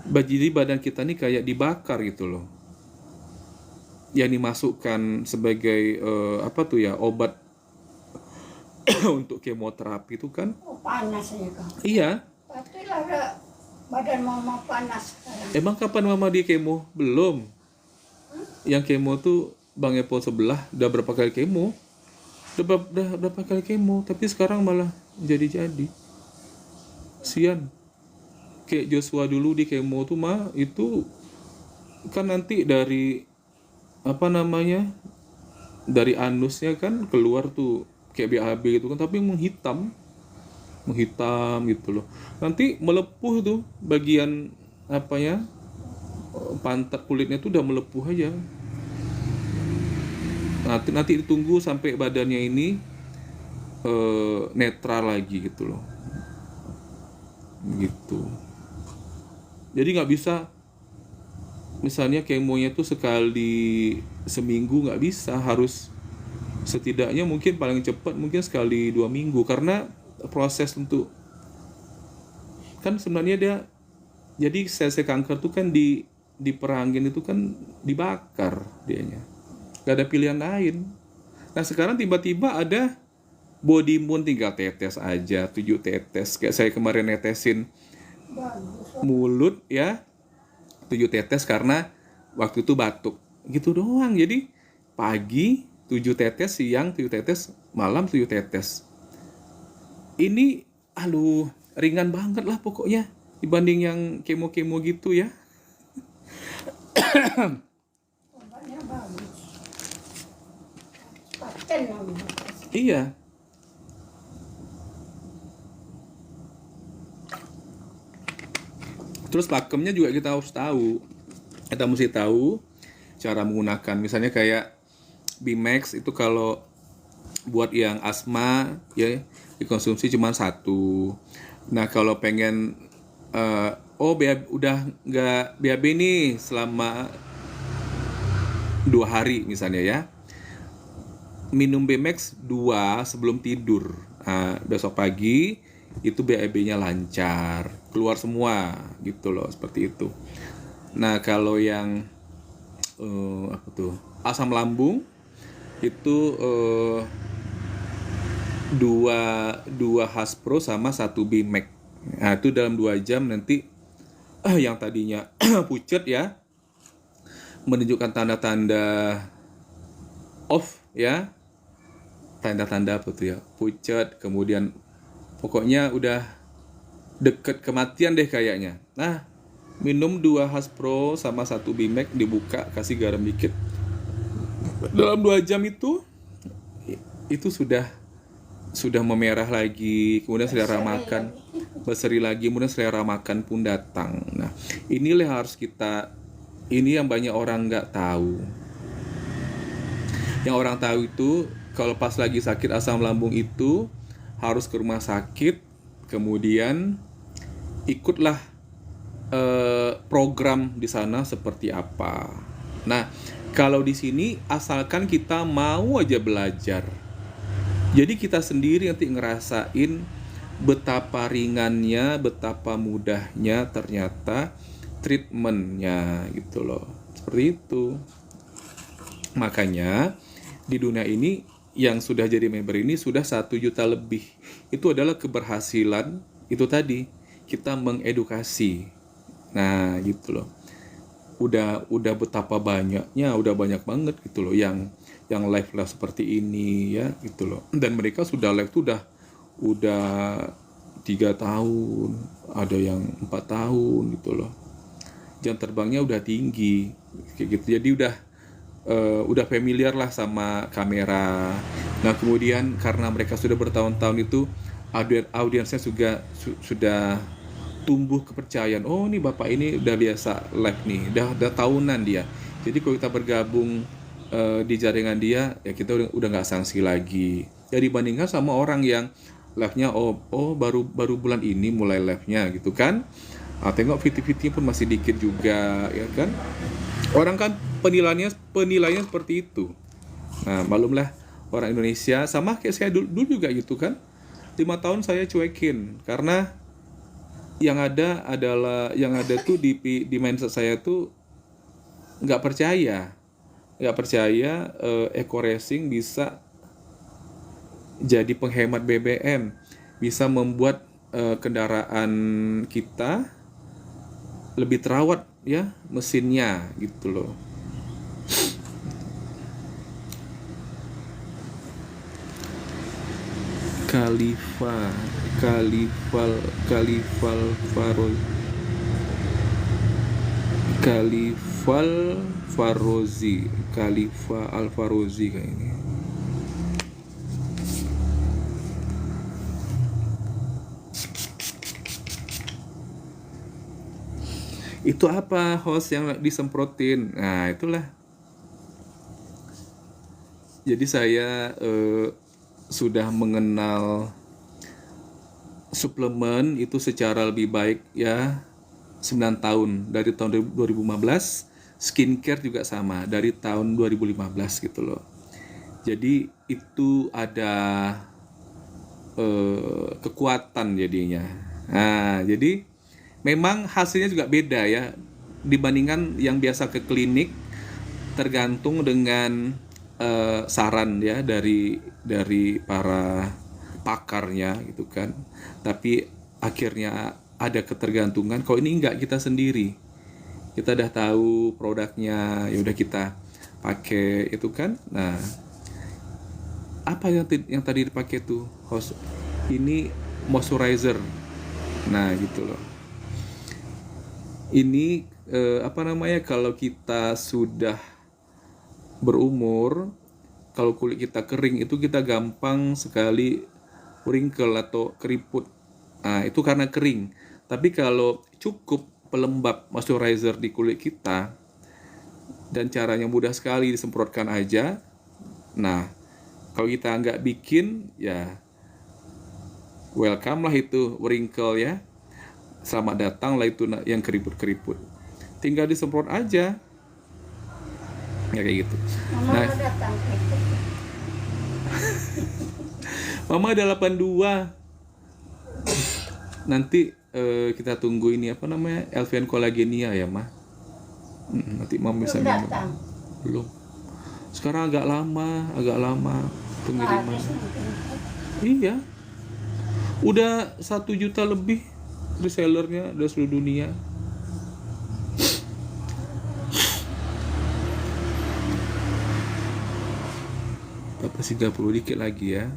jadi badan kita nih kayak dibakar gitu loh. Yang dimasukkan sebagai apa tuh ya, obat untuk kemoterapi itu kan Panas ya kak. iya. Pasti lah badan mama panas sekarang. Emang kapan mama di kemo? Belum. Yang kemo tuh Bang Epo sebelah udah berapa kali kemo? Udah berapa kali kemo, tapi sekarang malah jadi sian. Kayak Joshua dulu di kemo tuh mah itu kan nanti dari apa namanya, dari anusnya kan keluar tuh kayak BAB gitu kan, tapi menghitam gitu loh. Nanti melepuh tuh bagian apa ya, pantat kulitnya tuh udah melepuh aja. Nanti ditunggu sampai badannya ini netral lagi gitu loh, gitu. Jadi nggak bisa misalnya kemonya tuh sekali seminggu, nggak bisa, harus setidaknya mungkin paling cepat mungkin sekali 2 minggu, karena proses untuk kan sebenarnya dia, jadi sel-sel kanker tuh kan diperangin itu kan dibakar dianya, gak ada pilihan lain. Nah sekarang tiba-tiba ada Bodymoon, tinggal tetes aja 7 tetes, kayak saya kemarin netesin mulut ya 7 tetes karena waktu itu batuk gitu doang. Jadi pagi 7 tetes, siang 7 tetes, malam 7 tetes. Ini ringan banget lah pokoknya dibanding yang kemo-kemo gitu ya. Obatnya bagus. Paten namanya. Iya. Terus pakemnya juga kita harus tahu. Kita mesti tahu cara menggunakan. Misalnya kayak Bimax itu kalau Buat yang asma ya dikonsumsi cuma satu. Nah kalau pengen udah nggak BAB nih selama 2 hari misalnya ya, minum Bmax 2 sebelum tidur. Nah, besok pagi itu BAB-nya lancar, keluar semua gitu loh, seperti itu. Nah kalau yang apa tuh asam lambung itu dua Haspro sama satu Bmax. Nah itu dalam 2 jam nanti yang tadinya pucet ya, menunjukkan tanda-tanda off ya, tanda-tanda apa tuh ya, pucet, kemudian pokoknya udah deket kematian deh kayaknya. Nah minum 2 Haspro sama satu Bmax, dibuka kasih garam dikit, dalam 2 jam itu sudah memerah lagi, kemudian selera makan berseri lagi, kemudian selera makan pun datang. Nah inilah yang harus ini yang banyak orang nggak tahu. Yang orang tahu itu kalau pas lagi sakit asam lambung itu harus ke rumah sakit, kemudian ikutlah program di sana seperti apa. Nah kalau di sini asalkan kita mau aja belajar, jadi kita sendiri nanti ngerasain betapa ringannya, betapa mudahnya ternyata treatmentnya gitu loh. Seperti itu. Makanya di dunia ini yang sudah jadi member ini sudah 1 juta lebih. Itu adalah keberhasilan itu tadi, kita mengedukasi. Nah gitu loh. Udah betapa banyaknya, udah banyak banget gitu loh yang live seperti ini ya gitu loh. Dan mereka sudah live tuh udah 3 tahun, ada yang 4 tahun gitu loh. Jam terbangnya udah tinggi kayak gitu. Jadi udah familiar lah sama kamera. Nah kemudian karena mereka sudah bertahun-tahun itu audiensnya juga sudah tumbuh kepercayaan. Oh nih bapak ini udah biasa live nih, udah tahunan dia. Jadi kalau kita bergabung di jaringan dia, ya kita udah nggak sanksi lagi. Ya dibandingkan sama orang yang live-nya baru bulan ini mulai live-nya gitu kan. Tengok VT pun masih dikit juga ya kan. Orang kan penilaiannya seperti itu. Nah malumlah orang Indonesia sama kayak saya dulu juga gitu kan. 5 tahun saya cuekin karena yang ada tuh di mindset saya tuh nggak percaya Eco Racing bisa jadi penghemat BBM, bisa membuat kendaraan kita lebih terawat ya mesinnya gitu loh. Khalifa Alfarozi kayaknya. Itu apa host yang disemprotin? Nah itulah. Jadi saya sudah mengenal suplemen itu secara lebih baik ya 9 tahun, dari tahun 2015. Skincare juga sama dari tahun 2015 gitu loh. Jadi itu ada kekuatan jadinya. Nah jadi memang hasilnya juga beda ya dibandingkan yang biasa ke klinik, tergantung dengan saran ya dari para pakarnya gitu kan. Tapi akhirnya ada ketergantungan. Kalau ini enggak, kita sendiri, kita udah tahu produknya, ya udah kita pakai itu kan. Nah apa yang tadi dipakai tuh host? Ini moisturizer. Nah gitu loh. Ini kalau kita sudah berumur, kalau kulit kita kering itu kita gampang sekali wrinkle atau keriput. Nah itu karena kering. Tapi kalau cukup pelembab moisturizer di kulit kita dan caranya mudah sekali, disemprotkan aja. Nah Kalau kita nggak bikin, ya welcome lah itu wrinkle ya. Selamat datang lah itu yang keriput-keriput. Tinggal disemprot aja. Ya kayak gitu. Mama Nah, datang itu. Mama ada 82. Nanti kita tunggu ini apa namanya? Elvian Collagenea ya, Mah. Nanti Mama bisa Belum minum. datang. Belum. Sekarang agak lama pengiriman. Paris mungkin. Iya. Udah 1 juta lebih resellernya dari seluruh dunia. Apa 30 dikit lagi ya.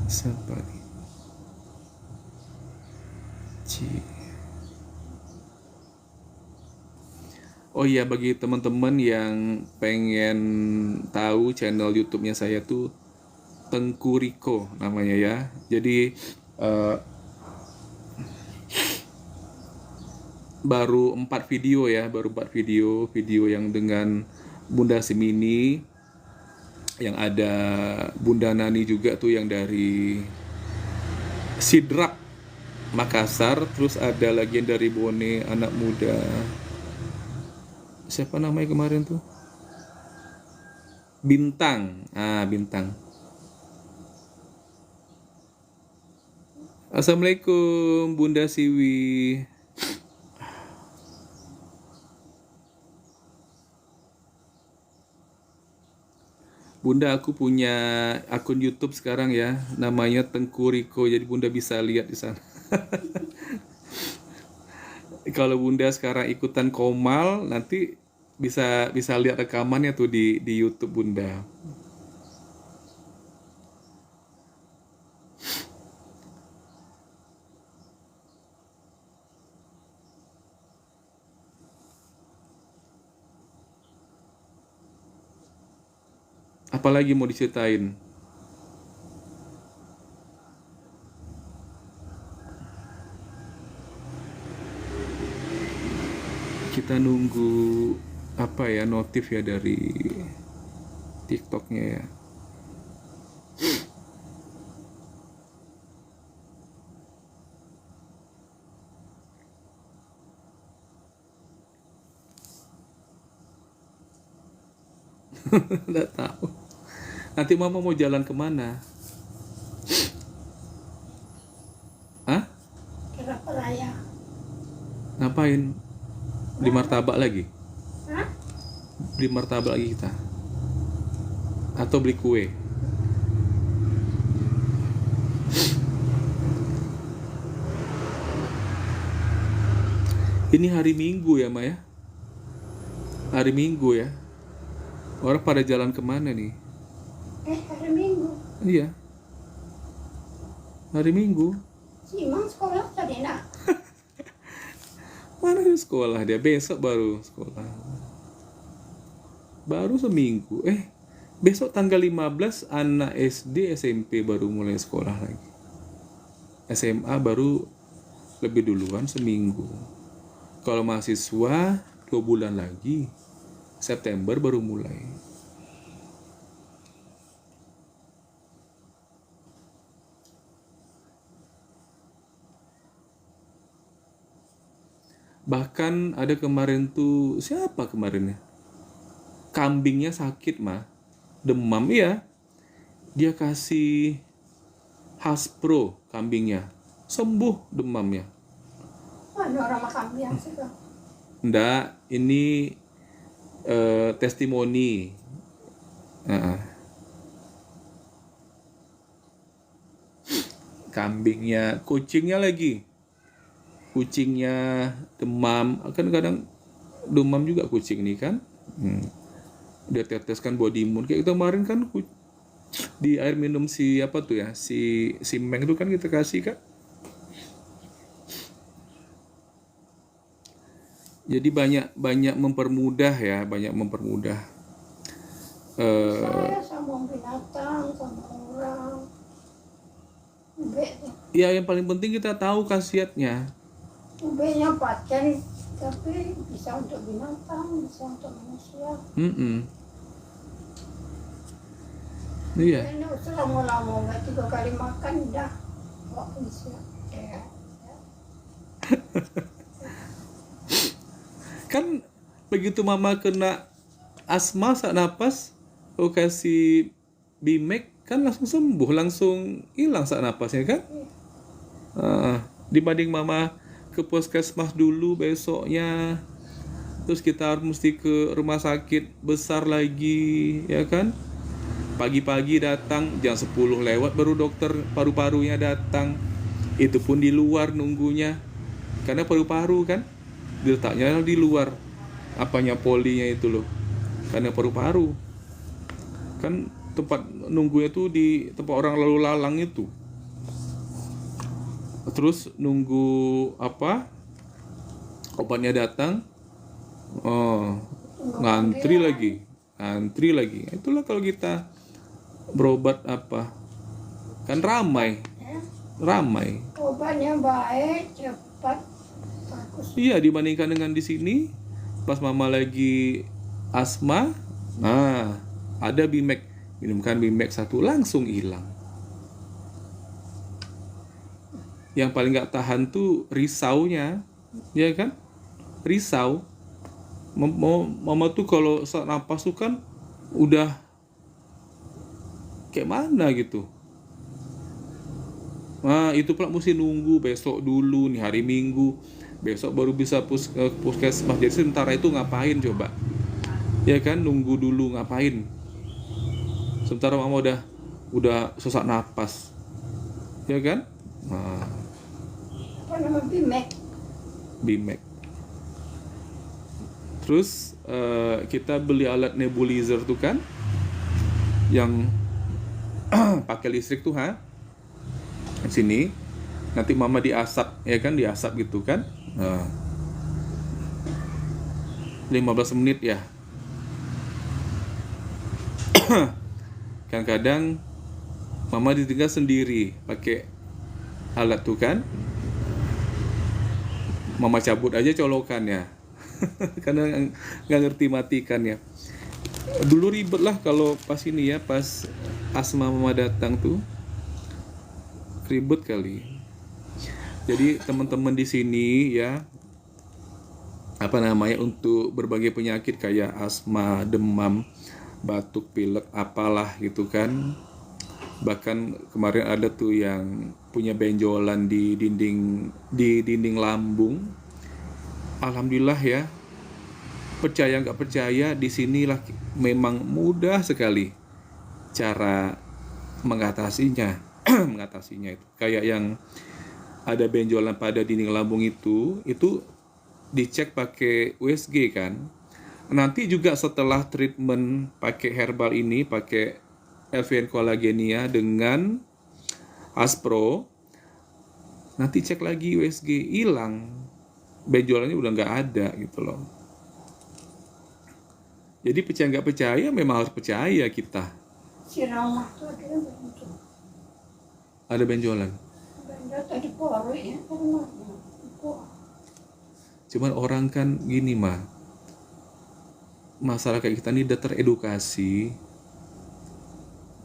Siapa nih? Oh iya, bagi teman-teman yang pengen tahu channel YouTube-nya saya tuh Tengku Riko namanya ya. Jadi baru 4 video ya, video yang dengan Bunda Simini, yang ada Bunda Nani juga tuh yang dari Sidrap Makassar, terus ada lagi yang dari Bone anak muda. Siapa namanya kemarin tuh? Bintang. Bintang. Assalamualaikum Bunda Siwi. Bunda, aku punya akun YouTube sekarang ya, namanya Tengku Riko. Jadi Bunda bisa lihat di sana. Kalau Bunda sekarang ikutan Komal, nanti bisa lihat rekamannya tuh di YouTube Bunda. Apalagi mau diceritain? Kita nunggu apa ya, notif ya dari TikToknya ya. Nggak tahu. Nanti Mama mau jalan kemana? Hah? Kira peraya. Ngapain? Beli martabak lagi? Hah? Beli martabak lagi kita? Atau beli kue? Ini hari Minggu ya, Ma ya? Hari Minggu ya? Orang pada jalan kemana nih? Hari Minggu. Iya. Hari Minggu. Si Imam sekolah tadi nak. Mana ada sekolah dia? Besok baru sekolah. Baru seminggu. Besok tanggal 15 anak SD SMP baru mulai sekolah lagi. SMA baru lebih duluan seminggu. Kalau mahasiswa 2 bulan lagi. September baru mulai. Bahkan ada kemarin tuh, siapa kemarin ya? Kambingnya sakit, mah. Demam ya. Dia kasih Haspro kambingnya. Sembuh demamnya. Mana orang makan biasa tuh. Nggak, ini testimoni. Kambingnya, kucingnya lagi. Kucingnya demam, kan kadang demam juga kucing nih kan. Dia teteskan body imun kayak kemarin kan di air minum si apa tuh ya, si Meng itu kan kita kasih kan. Jadi banyak mempermudah ya, Saya sama binatang, sama orang. Ube, Ya yang paling penting kita tahu khasiatnya. ubenya paten, tapi bisa untuk binatang, bisa untuk manusia. Iya. Ini selama-lama nggak 3 kali makan dah. Kok bisa? Ya. Kan begitu mama kena asma sak napas, oh kasih Bimek kan langsung sembuh, langsung hilang sak napasnya kan. Dibanding mama ke puskesmas dulu besoknya, terus kita harus mesti ke rumah sakit besar lagi, ya kan. Pagi-pagi datang, jam 10 lewat baru dokter paru-parunya datang. Itu pun di luar nunggunya. Karena paru-paru kan diletaknya di luar. Apanya polinya itu loh. Karena paru-paru. Kan tempat nunggunya tuh di tempat orang lalu lalang itu. Terus nunggu obatnya datang. Ngantri lagi. Itulah kalau kita berobat kan ramai. Obatnya baik, cepat, bagus. Iya, dibandingkan dengan di sini pas mama lagi asma, ada Bimek, minumkan Bimek 1 langsung hilang. Yang paling nggak tahan tuh risaunya, ya kan? Risau. Mama tuh kalau saat napas tuh kan udah kayak mana gitu. Itu pula mesti nunggu besok dulu nih, hari Minggu. Besok baru bisa puskesmas. Jadi sementara itu ngapain coba? Ya kan, nunggu dulu ngapain? Sementara mama udah sesak napas. Ya kan? Apa nama Bimek. Terus kita beli alat nebulizer tuh kan, yang pakai listrik tuh di sini. Nanti mama diasap, ya kan, diasap gitu kan. 15 menit ya. Kadang-kadang mama ditinggal sendiri pakai alat tuh kan. Mama cabut aja colokannya. Karena nggak ngerti matikannya. Dulu ribet lah kalau pas ini ya, pas asma mama datang tuh ribet kali. Jadi teman-teman di sini ya, untuk berbagai penyakit kayak asma, demam, batuk, pilek, apalah gitu kan. Bahkan kemarin ada tuh yang punya benjolan di dinding lambung. Alhamdulillah ya. Percaya nggak percaya, di sinilah memang mudah sekali cara mengatasinya. Mengatasinya itu kayak yang ada benjolan pada dinding lambung itu dicek pakai USG kan. Nanti juga setelah treatment pakai herbal ini, pakai LVN Collagenea dengan Aspro, nanti cek lagi USG, hilang, benjolannya udah nggak ada gitu loh. Jadi percaya nggak percaya, memang harus percaya kita. si Ramah tuh Ada benjolan. benjol tadi paru ya, Cuman orang kan gini masyarakat kita ini udah teredukasi,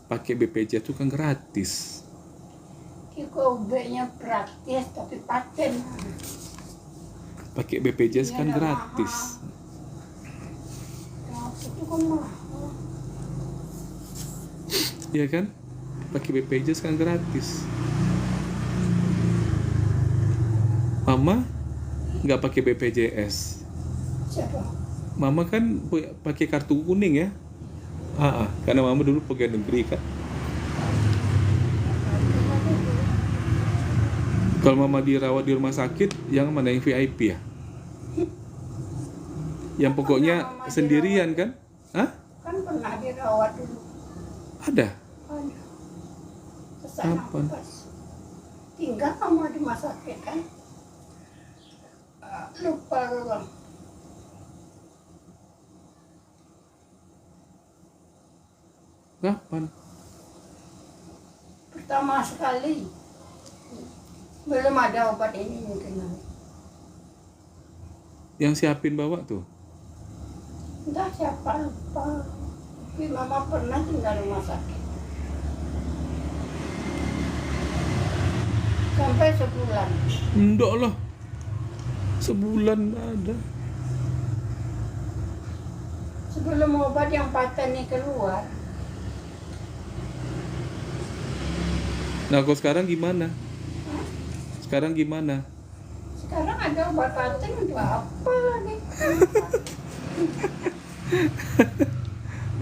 pakai BPJS itu kan gratis. Kiko ubenya praktis tapi paten. Pakai BPJS kan gratis. Itu kan mahal. Iya kan? Pakai BPJS kan gratis. Mama nggak pakai BPJS. Siapa? Mama kan pakai kartu kuning ya. Karena mama dulu pegawai negeri kan. Kalau mama dirawat di rumah sakit, yang mana yang VIP ya? Yang pokoknya sendirian kan? Kan pernah dirawat dulu. Ada. Sesak nafas. Tinggal kamu di rumah sakit kan? Lupa orang. Kapan? Pertama sekali Belum ada obat ini mungkin. Yang siapin bawa tuh? Entah siapa lupa. Tapi mama pernah tinggal di rumah sakit. Sampai sebulan. Enggak lah. Sebulan ada. Sebelum obat yang paten ini keluar. Nah, kok sekarang gimana? Sekarang gimana? Sekarang ada obat paten untuk apa lagi?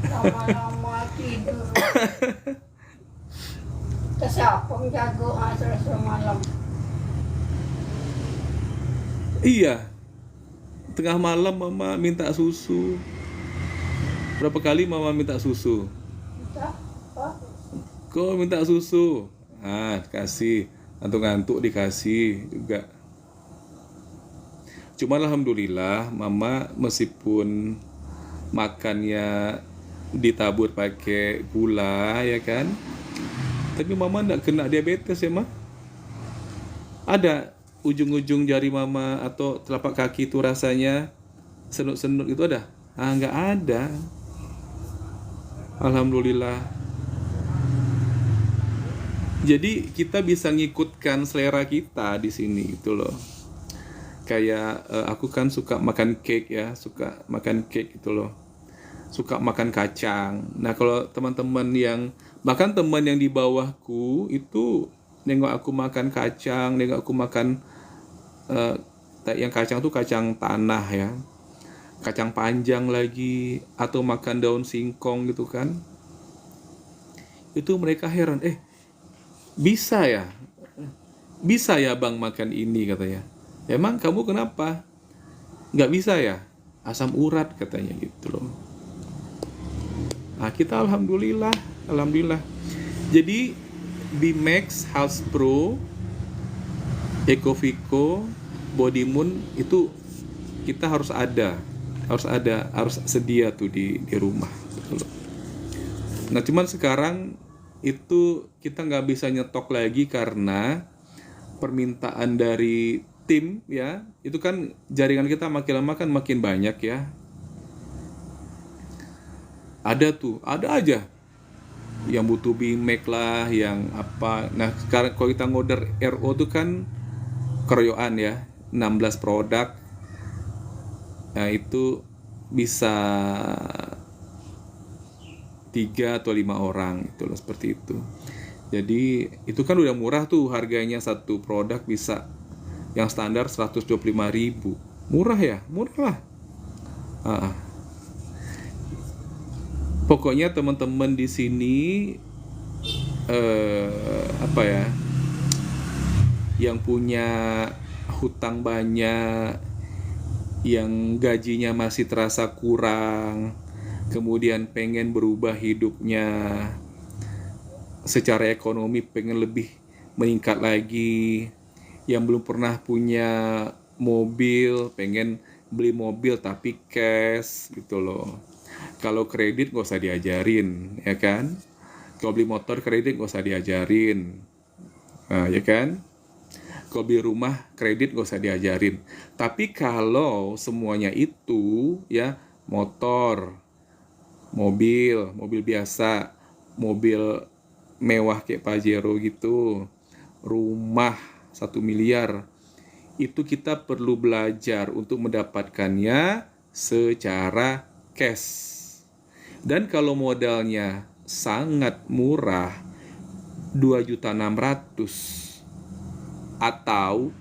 Lama-lama tidur. Terus siapa menjaga selesai malam? Iya. Tengah malam mama minta susu. Berapa kali mama minta susu? Entah apa. Kok minta susu? Ah, kasih. Ngantuk-ngantuk dikasih juga. Cuma alhamdulillah mama meskipun makannya ditabur pakai gula ya kan, tapi mama enggak kena diabetes ya, Ma. Ada ujung-ujung jari mama atau telapak kaki itu rasanya senut-senut itu ada? Ah, enggak ada. Alhamdulillah. Jadi kita bisa ngikutkan selera kita di sini gitu loh. Kayak aku kan suka makan cake ya, suka makan cake gitu loh. Suka makan kacang. Nah, kalau teman-teman yang bahkan teman yang di bawahku itu nengok aku makan kacang, nengok aku makan yang kacang tuh kacang tanah ya. Kacang panjang lagi atau makan daun singkong gitu kan. Itu mereka heran, bisa ya? Bisa ya bang makan ini katanya. Emang kamu kenapa? Nggak bisa ya? Asam urat katanya gitu loh. Nah kita alhamdulillah. Jadi Bimax, House Pro, Ecovico, Bodymoon itu kita harus sedia tuh di rumah gitu loh. Nah cuman sekarang itu kita nggak bisa nyetok lagi karena permintaan dari tim ya, itu kan jaringan kita makin lama kan makin banyak ya. Ada aja yang butuh Bimax lah, yang apa. Nah sekarang kalau kita ngorder RO tuh kan keroyokan ya, 16 produk. Nah itu bisa 3 atau 5 orang gitu loh, seperti itu. Jadi itu kan udah murah tuh harganya, satu produk bisa yang standar 125.000. Murah ya? Murah lah. Pokoknya teman-teman di sini yang punya hutang banyak, yang gajinya masih terasa kurang, kemudian pengen berubah hidupnya secara ekonomi, pengen lebih meningkat lagi, yang belum pernah punya mobil, pengen beli mobil tapi cash gitu loh. Kalau kredit gak usah diajarin ya kan. Kalau beli motor kredit gak usah diajarin, nah, ya kan. Kalau beli rumah kredit gak usah diajarin. Tapi kalau semuanya itu ya, motor, mobil biasa, mobil mewah kayak Pajero gitu, rumah 1 miliar, itu kita perlu belajar untuk mendapatkannya secara cash. Dan kalau modalnya sangat murah, 2.600.000 atau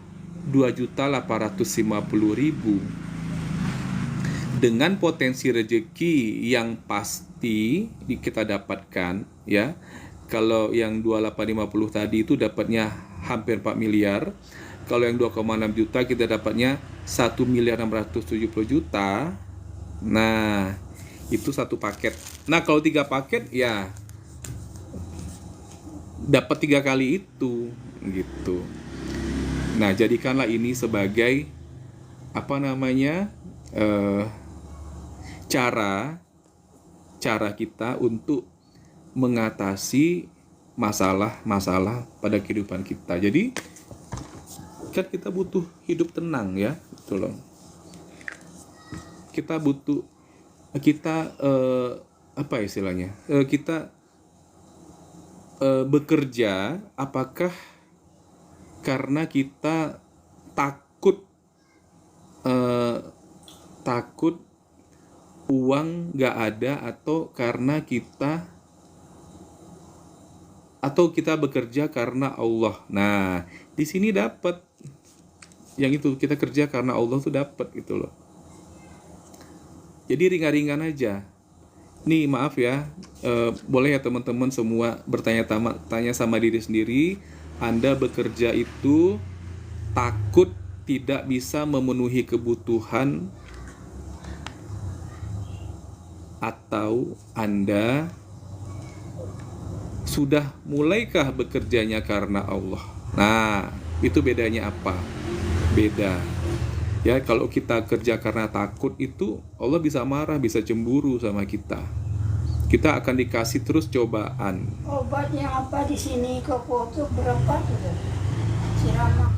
2.850.000 dengan potensi rezeki yang pasti kita dapatkan ya. Kalau yang 2850 tadi itu dapatnya hampir 4 miliar. Kalau yang 2,6 juta kita dapatnya 1.670.000.000. Nah, itu satu paket. Nah, kalau 3 paket ya dapat 3 kali itu gitu. Nah, jadikanlah ini sebagai cara kita untuk mengatasi masalah-masalah pada kehidupan kita. Jadi kan kita butuh hidup tenang ya, gitu loh. Kita butuh apa istilahnya? Kita bekerja apakah karena kita takut uang nggak ada, atau karena kita bekerja karena Allah. Nah, di sini dapat yang itu, kita kerja karena Allah tuh dapat gitu loh. Jadi ringan-ringan aja. Nih maaf ya, boleh ya teman-teman semua tanya sama diri sendiri. Anda bekerja itu takut tidak bisa memenuhi kebutuhan, atau Anda sudah mulaikah bekerjanya karena Allah? Nah, itu bedanya apa? Beda. Ya, kalau kita kerja karena takut itu Allah bisa marah, bisa cemburu sama kita. Kita akan dikasih terus cobaan. Obatnya apa di sini koko itu berapa tuh? Siramak.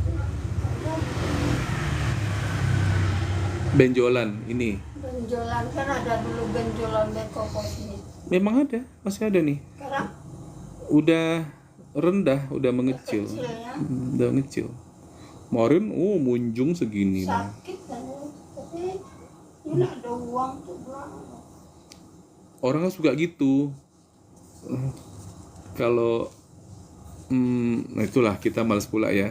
Benjolan ini. Benjolan kan ada dulu benjolan dan koko sini. Memang ada, masih ada nih. Sekarang Udah rendah, udah mengecil. kecil ya. Udah mengecil. Kemarin munjung segini. Sakit kan, tapi ini ada uang tuh berapa? Orang kan suka gitu. Kalau nah itulah kita malas pula ya.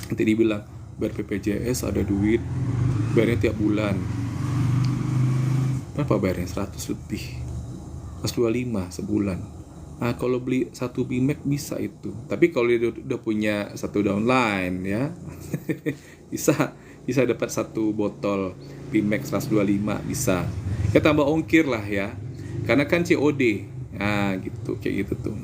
Nanti dibilang bayar BPJS ada duit, bayarnya tiap bulan. Berapa bayarnya? 100 lebih, 125 sebulan. Nah, kalau beli satu BMax bisa itu. Tapi kalau dia udah punya satu downline ya, bisa dapat satu botol BMax 125 bisa. Ya tambah ongkir lah ya. Karena kan COD. Nah, gitu, kayak gitu tuh.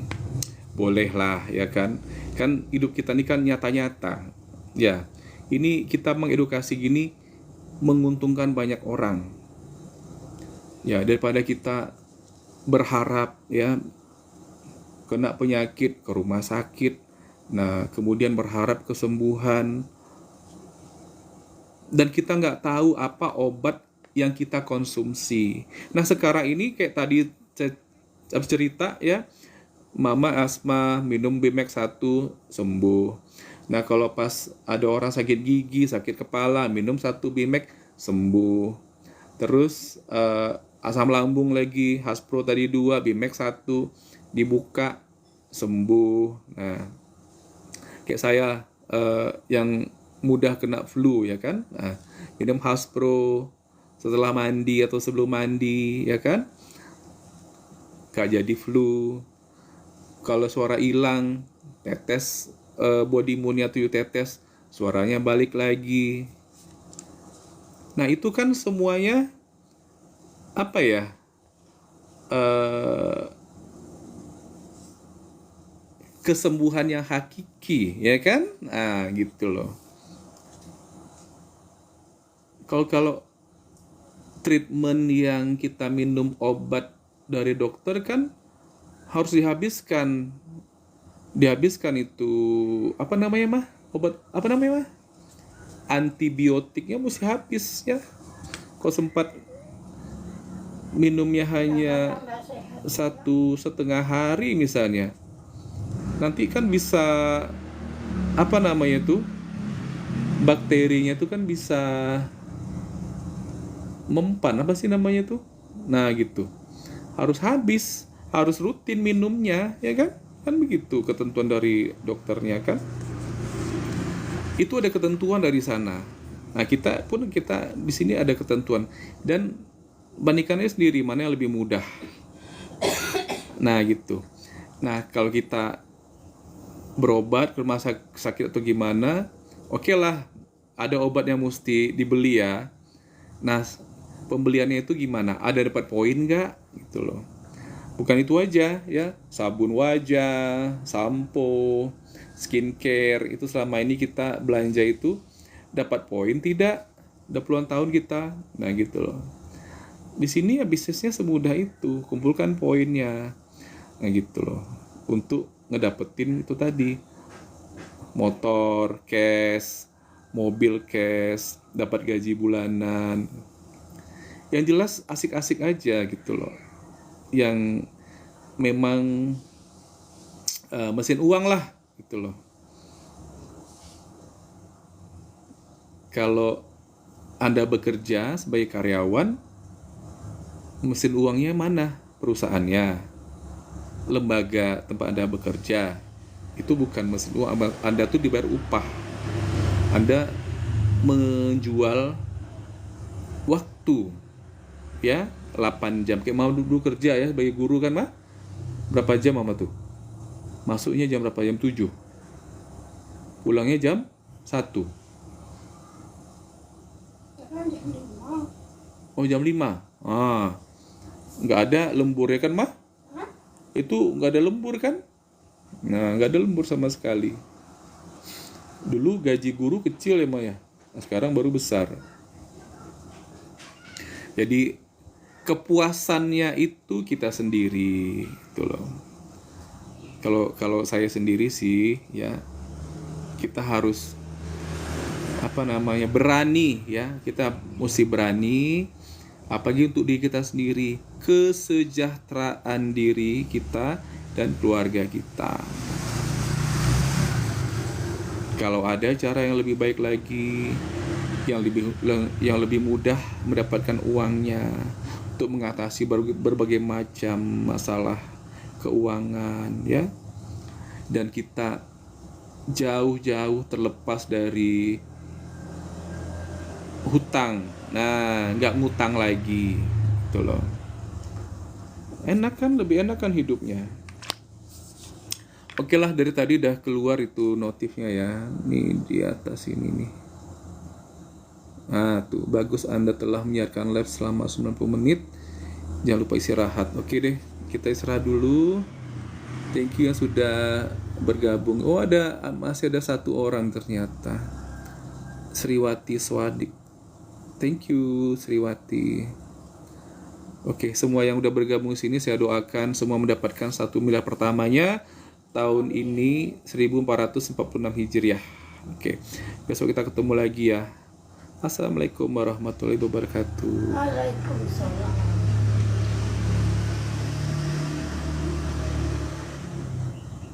Boleh lah ya kan. Kan hidup kita ini kan nyata-nyata. Ya. Ini kita mengedukasi gini menguntungkan banyak orang. Ya, daripada kita berharap ya kena penyakit ke rumah sakit, nah kemudian berharap kesembuhan, dan kita nggak tahu apa obat yang kita konsumsi. Nah sekarang ini kayak tadi cerita ya, mama asma minum BMax 1 sembuh. Nah kalau pas ada orang sakit gigi, sakit kepala, minum 1 BMax sembuh. Terus asam lambung lagi, Haspro tadi 2, BMax 1 dibuka sembuh. Nah, kayak saya yang mudah kena flu ya kan, nah, minum Haspro setelah mandi atau sebelum mandi ya kan, gak jadi flu. Kalau suara hilang, tetes body imunnya tuh tetes, suaranya balik lagi. Nah itu kan semuanya apa ya, kesembuhan yang hakiki ya kan. Nah gitu loh. Kalau treatment yang kita minum obat dari dokter kan harus dihabiskan itu apa namanya mah, obat apa namanya mah, antibiotiknya mesti habis ya. Kok sempat minumnya hanya 1,5 hari misalnya, nanti kan bisa apa namanya tuh, bakterinya tuh kan bisa mempan, apa sih namanya tuh. Nah gitu, harus habis, harus rutin minumnya ya kan begitu ketentuan dari dokternya kan. Itu ada ketentuan dari sana. Nah kita di sini ada ketentuan, dan bandingkannya sendiri mana yang lebih mudah. Nah gitu. Nah kalau kita berobat ke rumah sakit atau gimana, oke lah, ada obat yang mesti dibeli ya. Nah pembeliannya itu gimana? Ada dapat poin nggak? Gitu loh. Bukan itu aja ya, sabun wajah, sampo, skincare itu selama ini kita belanja itu dapat poin tidak? Udah puluhan tahun kita. Nah gitu loh. Di sini ya bisnisnya semudah itu, kumpulkan poinnya. Nah gitu loh. untuk ngedapetin itu tadi, motor cash, mobil cash, dapat gaji bulanan. Yang jelas asik-asik aja gitu loh, yang memang mesin uang lah gitu loh. Kalau Anda bekerja sebagai karyawan, mesin uangnya mana? Perusahaannya, lembaga tempat Anda bekerja. Itu bukan mesin uang. Anda tuh dibayar upah. Anda menjual waktu, ya, 8 jam. Kayak mau dulu kerja ya sebagai guru kan, mah? Berapa jam mama tuh? Masuknya jam berapa? Jam 7. Pulangnya jam 1. Sekarang jam 5. Oh, jam 5. Nggak ada lembur ya kan, mah? Hah? Itu nggak ada lembur kan? Nah, nggak ada lembur sama sekali. Dulu gaji guru kecil ya, mah ya. Nah, sekarang baru besar. Jadi kepuasannya itu kita sendiri, gitu loh. Kalau saya sendiri sih, ya, kita harus berani ya. Kita mesti berani, apalagi untuk diri kita sendiri, kesejahteraan diri kita dan keluarga kita. Kalau ada cara yang lebih baik lagi, yang lebih mudah mendapatkan uangnya untuk mengatasi berbagai macam masalah keuangan, ya, dan kita jauh-jauh terlepas dari hutang. Nah, nggak ngutang lagi, gitu loh. Lebih enak kan hidupnya. Oke lah, dari tadi udah keluar itu notifnya ya. Nih di atas ini nih. Nah tuh, bagus, Anda telah menyiarkan live selama 90 menit. Jangan lupa istirahat. Oke deh, kita istirahat dulu. Thank you yang sudah bergabung. Oh, masih ada 1 orang ternyata. Sriwati Swadik. Thank you Sriwati. Oke, semua yang udah bergabung di sini saya doakan semua mendapatkan 1 miliar pertamanya tahun ini 1446 Hijriah. Oke. Besok kita ketemu lagi ya. Assalamualaikum warahmatullahi wabarakatuh. Waalaikumsalam.